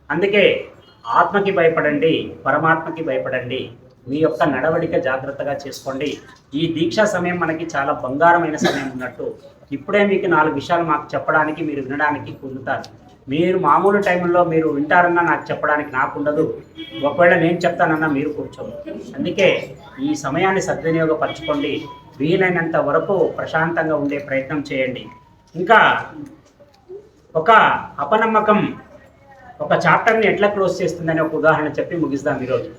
అందుకే ఆత్మకి భయపడండి, పరమాత్మకి భయపడండి. మీ యొక్క నడవడిక జాగ్రత్తగా చేసుకోండి. ఈ దీక్షా సమయం మనకి చాలా బంగారమైన సమయం ఉన్నట్టు. ఇప్పుడే మీకు 4 విషయాలు మాకు చెప్పడానికి, మీరు వినడానికి కుదురుతారు. మీరు మామూలు టైంలో మీరు వింటారన్నా నాకు చెప్పడానికి నాకు ఉండదు. ఒకవేళ నేను చెప్తానన్నా మీరు కూర్చోండి. అందుకే ఈ సమయాన్ని సద్వినియోగపరచుకోండి. వీలైనంత వరకు ప్రశాంతంగా ఉండే ప్రయత్నం చేయండి. ఇంకా ఒక అపనమ్మకం ఒక చాప్టర్ని ఎట్లా క్లోజ్ చేస్తుందని ఒక ఉదాహరణ చెప్పి ముగిస్తాం. ఈరోజు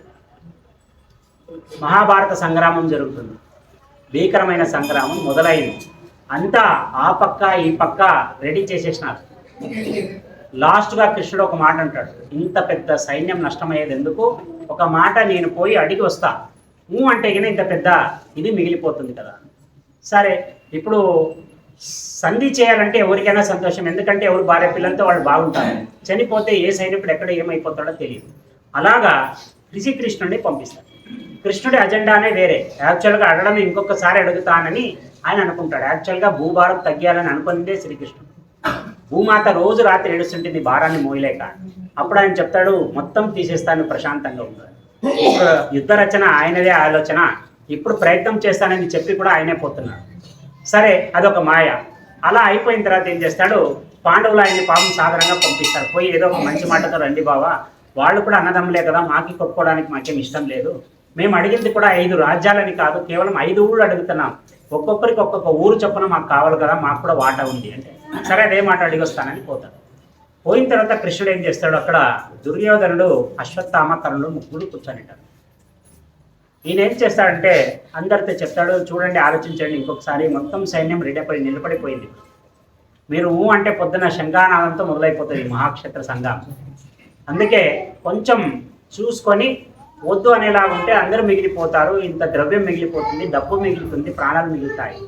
మహాభారత సంగ్రామం జరుగుతుంది, భీకరమైన సంగ్రామం మొదలైంది. అంతా ఆ పక్క ఈ పక్క రెడీ చేసేసినారు. లాస్ట్గా కృష్ణుడు ఒక మాట అంటాడు, ఇంత పెద్ద సైన్యం నష్టమయ్యేది ఎందుకు, ఒక మాట నేను పోయి అడిగి వస్తా, అంటే కానీ ఇంత పెద్ద ఇది మిగిలిపోతుంది కదా. సరే, ఇప్పుడు సంధి చేయాలంటే ఎవరికైనా సంతోషం, ఎందుకంటే ఎవరు భార్య పిల్లలతో వాళ్ళు బాగుంటారు. చనిపోతే ఏ సైనికుడు ఎక్కడ ఏమైపోతాడో తెలియదు. అలాగా కృష్ణుడిని పంపిస్తాడు. కృష్ణుడి అజెండానే వేరే. యాక్చువల్గా అడగడం ఇంకొకసారి అడుగుతానని ఆయన అనుకుంటాడు. యాక్చువల్గా భూభారం తగ్గాలని అనుకున్నదే శ్రీకృష్ణుడు. భూమాత రోజు రాత్రి ఏడుస్తుంటుంది భారాన్ని మోయలేక. అప్పుడు ఆయన చెప్తాడు, మొత్తం తీసేస్తాను, ప్రశాంతంగా ఉంటాడు. ఇప్పుడు యుద్ధ రచన ఆయనదే ఆలోచన, ఇప్పుడు ప్రయత్నం చేస్తానని చెప్పి కూడా ఆయనే పోతున్నాడు. సరే, అదొక మాయ. అలా అయిపోయిన తర్వాత ఏం చేస్తాడు, పాండవులు ఆయన్ని పాపం సాధారణంగా పంపిస్తారు. పోయి ఏదో ఒక మంచి మాటతో రండి బావా, వాళ్ళు కూడా అన్నదమ్ములే కదా, మాకి కొట్టుకోవడానికి మాకేం ఇష్టం లేదు. మేము అడిగింది కూడా 5 రాజ్యాలని కాదు, కేవలం 5 ఊళ్ళు అడుగుతున్నాం. ఒక్కొక్కరికి ఒక్కొక్క ఊరు చొప్పున మాకు కావాలి కదా, మాకు కూడా వాటా ఉంది అంటే, సరే అదే మాట అడిగొస్తానని పోతాడు. పోయిన తర్వాత కృష్ణుడు ఏం చేస్తాడు, అక్కడ దుర్యోధనుడు, అశ్వత్థామ, కర్ణుడు ముగ్గురు కూర్చొనింటాడు. ఈయన ఏం చేస్తాడంటే అందరితో చెప్తాడు, చూడండి ఆలోచించండి ఇంకొకసారి, మొత్తం సైన్యం రెడీ నిలబడిపోయింది. మీరు అంటే పొద్దున శంఖానాదంతో మొదలైపోతుంది మహాక్షత్ర సంఘం. అందుకే కొంచెం చూసుకొని వద్దు అనేలాగా ఉంటే అందరూ మిగిలిపోతారు, ఇంత ద్రవ్యం మిగిలిపోతుంది, డబ్బు మిగులుతుంది, ప్రాణాలు మిగులుతాయి.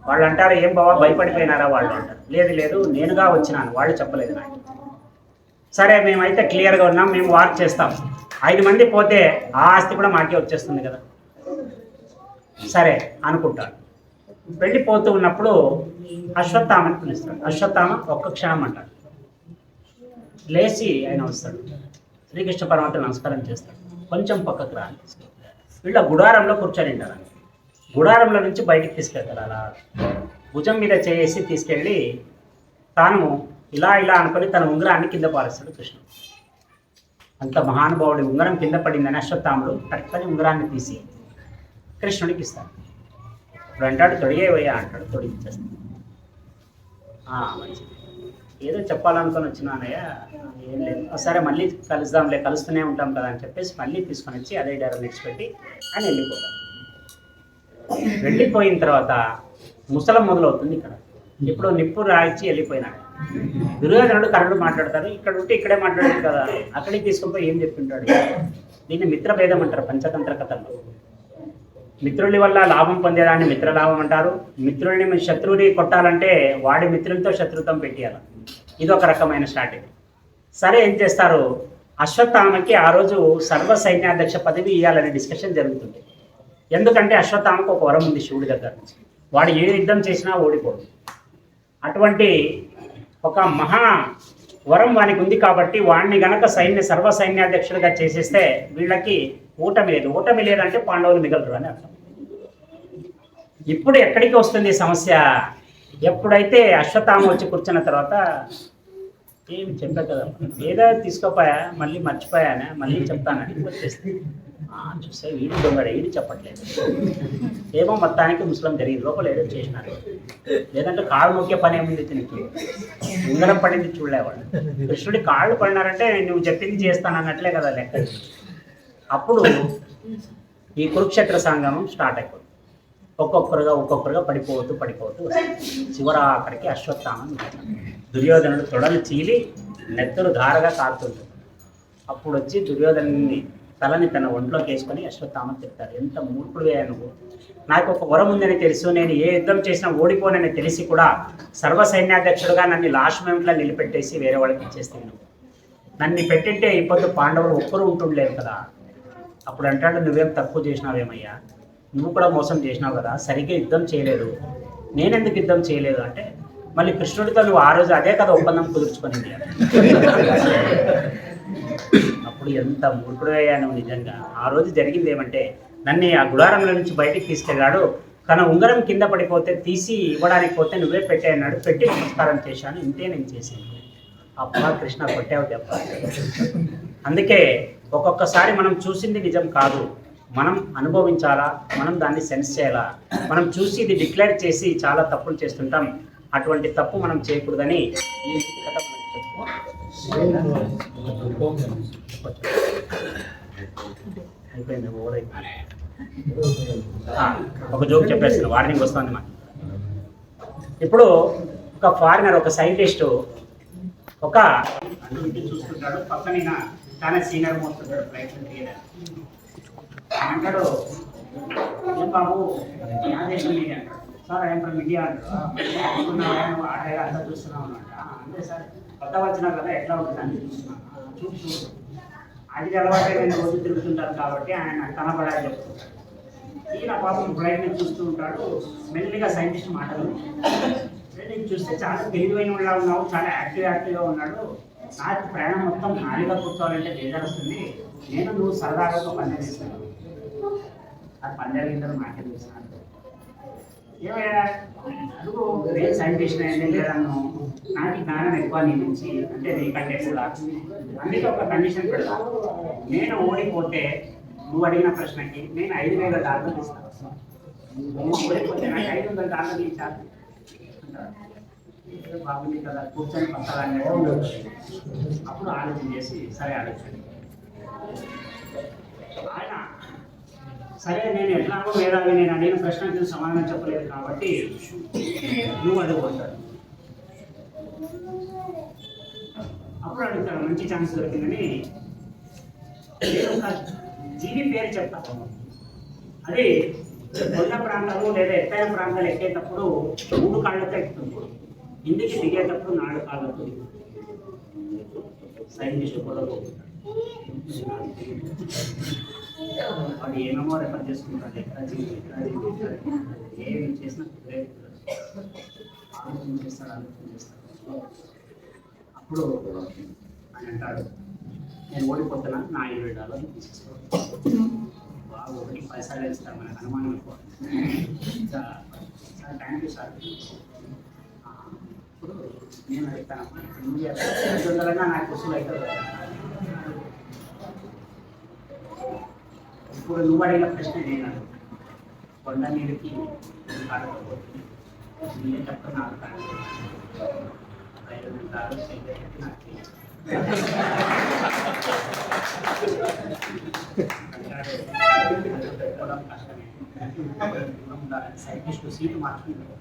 వాళ్ళు అంటారు, ఏం బావా భయపడిపోయినారా వాళ్ళు అంటారు. లేదు నేనుగా వచ్చినాను, వాళ్ళు చెప్పలేదు నాకు. సరే, మేమైతే క్లియర్గా ఉన్నాం, మేము వార్ చేస్తాం. 5 మంది పోతే ఆ ఆస్తి కూడా మాకే వచ్చేస్తుంది కదా. సరే అనుకుంటాడు. వెళ్ళిపోతూ ఉన్నప్పుడు అశ్వత్థామని పిలుస్తాడు. అశ్వత్థామ ఒక్క క్షణం అంటాడు. లేచి ఆయన వస్తాడు, శ్రీకృష్ణ పరమాత్మ నమస్కారం చేస్తాడు. కొంచెం పక్కకు రా, వీళ్ళ గుడారంలో కూర్చొని ఉంటారు. గుడారంలో నుంచి బయటికి తీసుకెళ్తారు. అలా భుజం మీద చేసి తీసుకెళ్ళి తాను ఇలా అనుకొని తన ఉంగరాన్ని కింద పారేస్తాడు కృష్ణుడు. అంత మహానుభావుడి ఉంగరం కింద పడిందని అశ్వత్థాముడు కరెక్ట్గా ఉంగరాన్ని తీసి కృష్ణుడికి ఇస్తాడు. ఇప్పుడు అంటాడు, తొడిగేవయ్యా అంటాడు. తొడిగిచ్చేస్తాడు. మంచిది, ఏదో చెప్పాలనుకొని వచ్చినానయ్యా, ఏం లేదు, సరే మళ్ళీ కలుద్దాంలే, కలుస్తూనే ఉంటాం కదా అని చెప్పేసి మళ్ళీ తీసుకొని వచ్చి అదే డైరెక్ట్ నెక్స్ట్ పెట్టి ఆయన వెళ్ళిపోతాడు. వెళ్ళిపోయిన తర్వాత ముసలం మొదలవుతుంది ఇక్కడ. ఇప్పుడు నిప్పు రాయించి వెళ్ళిపోయినాడు. దుర్యోధనుడు కర్ణుడు మాట్లాడతారు, ఇక్కడ ఉంటే ఇక్కడే మాట్లాడాడు కదా, అక్కడికి తీసుకుపోయి ఏం చెప్తుంటాడు. దీన్ని మిత్రభేదం అంటారు పంచతంత్ర కథల్లో. మిత్రుడి వల్ల లాభం పొందేదాన్ని మిత్రలాభం అంటారు. మిత్రుడిని శత్రువుని కొట్టాలంటే వాడి మిత్రులతో శత్రుత్వం పెట్టేయాలి. ఇది ఒక రకమైన స్ట్రాటజీ. సరే, ఏం చేస్తారు, అశ్వత్థామకి ఆ రోజు సర్వ సైన్యాధ్యక్ష పదవి ఇవ్వాలనే డిస్కషన్ జరుగుతుంది. ఎందుకంటే అశ్వత్థామకు ఒక వరం ఉంది శివుడి దగ్గర నుంచి, వాడు ఏ యుద్ధం చేసినా ఓడిపోడు. అటువంటి ఒక మహా వరం వానికి ఉంది కాబట్టి వాడిని గనక సర్వ సైన్యాధ్యక్షుడిగా చేసేస్తే వీళ్ళకి ఓటమి లేదు. ఓటమి లేదంటే పాండవులు మిగలరు అని అర్థం. ఇప్పుడు ఎక్కడికి వస్తుంది సమస్య, ఎప్పుడైతే అశ్వత్థామ వచ్చి కూర్చున్న తర్వాత ఏమి చెప్పా కదా, ఏదో తీసుకోపోయా, మళ్ళీ మర్చిపోయానే, మళ్ళీ చెప్తానని వచ్చేస్తే చూస్తే వీడు దొంగడ, వీడు చెప్పట్లేదు. ఏమో మొత్తానికి ముస్లిం జరిగింది, లోపల ఏదో చేసినారు. లేదంటే కాళ్ళు మొక్కే పని ఏముంది తినికి, ఉంగరం పడింది చూడలేవాడు. కృష్ణుడి కాళ్ళు పడినారంటే నువ్వు చెప్పింది చేస్తాను అన్నట్లే కదా లెక్క. అప్పుడు ఈ కురుక్షేత్ర సంగమం స్టార్ట్ అయిపోతుంది. ఒక్కొక్కరుగా పడిపోతూ చివరాఖరికి అశ్వత్థామం దుర్యోధనుడు తొడలు చీలి నెత్తులు ధారగా కారుతుంది. అప్పుడు వచ్చి దుర్యోధనుని తలని తన ఒంట్లోకి వేసుకొని అశ్వత్థామ చెప్తారు, ఎంత మూర్ఖుడివే నువ్వు, నాకు ఒక వరం ఉందని తెలుసు, నేను ఏ యుద్ధం చేసినా ఓడిపోనని తెలిసి కూడా సర్వ సైన్యాధ్యక్షుడుగా నన్ను లాస్ట్ మూమెంట్లో నిలబెట్టేసి వేరే వాళ్ళకి ఇచ్చేస్తే నువ్వు నన్ను పెట్టింటే ఇప్పుడు పాండవులు ఒక్కరు ఉంటుండలేదు కదా. అప్పుడు అంటాడు, నువ్వేం తక్కువ చేసినావేమయ్యా, నువ్వు కూడా మోసం చేసినావు కదా, సరిగ్గా యుద్ధం చేయలేదు, నేనెందుకు యుద్ధం చేయలేదు అంటే, మళ్ళీ కృష్ణుడితో నువ్వు ఆ రోజు అదే కదా ఒప్పందం కుదుర్చుకునింది. అప్పుడు ఎంత మూర్ఖుడయ్యా నువ్వు నిజంగా. ఆ రోజు జరిగింది ఏమంటే, నన్ను ఆ గుడారంలో నుంచి బయటికి తీసుకెళ్ళాడు, తన ఉంగరం కింద పడిపోతే తీసి ఇవ్వడానికి పోతే నువ్వే పెట్టే అన్నాడు, పెట్టి నమస్కారం చేశాను, ఇంతే నేను చేసింది. అబ్బా కృష్ణ కొట్టావు దెబ్బ. అందుకే ఒక్కొక్కసారి మనం చూసింది నిజం కాదు, మనం అనుభవించాలా, మనం దాన్ని సెన్స్ చేయాలా. మనం చూసి ఇది డిక్లేర్ చేసి చాలా తప్పులు చేస్తుంటాం. అటువంటి తప్పు మనం చేయకూడదని ఈ కథ మనం అయిపోయింది. ఒక జోక్ చెప్పేస్తున్నా, వార్నింగ్ వస్తుంది మనకి. ఇప్పుడు ఒక ఫారినర్, ఒక సైంటిస్టు ఒక చూస్తుంటాడు, పక్కన చాలా సీనియర్ మోస్ట్ ఉంటాడు, ఫ్లైట్ అంటాడు, ఏం బాబు నా దేశం మీది అంటాడు. సార్ ఆయన ఫ్రమ్ ఇండియా అంటాడు. ఆటగా అంతా చూస్తున్నాం అనమాట. అంతే సార్, కొత్త వచ్చినారు కదా ఎట్లా ఉంటుందని చూస్తున్నాను. చూసి అది అలవాటే నేను రోజు తిరుగుతుంటాను కాబట్టి ఆయన కనబడాలి చెప్తుంటాడు. ఈయన పాపం ఫ్లైట్ని చూస్తూ ఉంటాడు. మెల్లిగా సైంటిస్ట్ మాటలు, నీకు చూస్తే చాలా తెలివైన వాళ్ళ ఉన్నావు, చాలా యాక్టివ్గా ఉన్నాడు, నాకు ప్రయాణం మొత్తం ఖాళీగా కూర్చోవాలంటే బేజారు వస్తుంది, నేను నువ్వు సరదాగా ఒక పందెం చేస్తాను. ఆ పందెం ఇద్దరు నాకే చూస్తున్నాను. ఏమయ్యా అడుగు, నేను సైంటిస్ట్ అయింది లేదన్ను, నాకు జ్ఞానం ఎక్కువ నీ నుంచి, అంటే నీకంటే కూడా. అందుకే ఒక కండిషన్ పెడతాను, నేను ఓడిపోతే నువ్వు అడిగిన ప్రశ్నకి నేను $5,000 ఇస్తాను. నువ్వు ఓడిపోతే నాకు $500 ఇచ్చాను. బాగుంది కదా, కూర్చొని పక్కనే అప్పుడు ఆలోచన చేసి సరే ఆలోచన ఆయన సరే నేను ఎట్లాగో వేదాలు నేను అడిగిన ప్రశ్నకు సమాధానం చెప్పలేదు కాబట్టి నువ్వు అడుగుతాడు. అప్పుడు అడుగుతాడు, మంచి ఛాన్స్ దొరికిందని ఒక జీవి పేరు చెప్తాను. అది కొండ ప్రాంతాలు లేదా ఎత్తైన ప్రాంతాలు ఎక్కేటప్పుడు 3 కాళ్ళతో ఎక్కుతుంది, ఇంటికి దిగేటప్పుడు 4 కాళ్ళతో. సైంటిస్ట్ కూడా వాడు ఏమేమో రెఫర్ చేసుకుంటాడు, ఏమి చేసినా ఆలోచన చేస్తాడు. అప్పుడు ఆయన అంటాడు, నేను ఓడిపోతున్నా, నా $20 తీసేసుకోవాలి. బాగా ఒకటి $10 ఇస్తాను, మనకు అనుమానం ఎక్కువ. Sir thank you sir. ఇప్పుడు నేను అడుగుతాను, నువ్వు $500 నాకు వసూలు అవుతుంది. ఇప్పుడు నువ్వు అడిగిన ప్రశ్న నేను కొండ మీదకి ఆడకపోతుంది, నేను తప్ప నాకు $500 నాకు కష్టమే. సైంటిస్ట్ సీటు మార్చుకుంటారు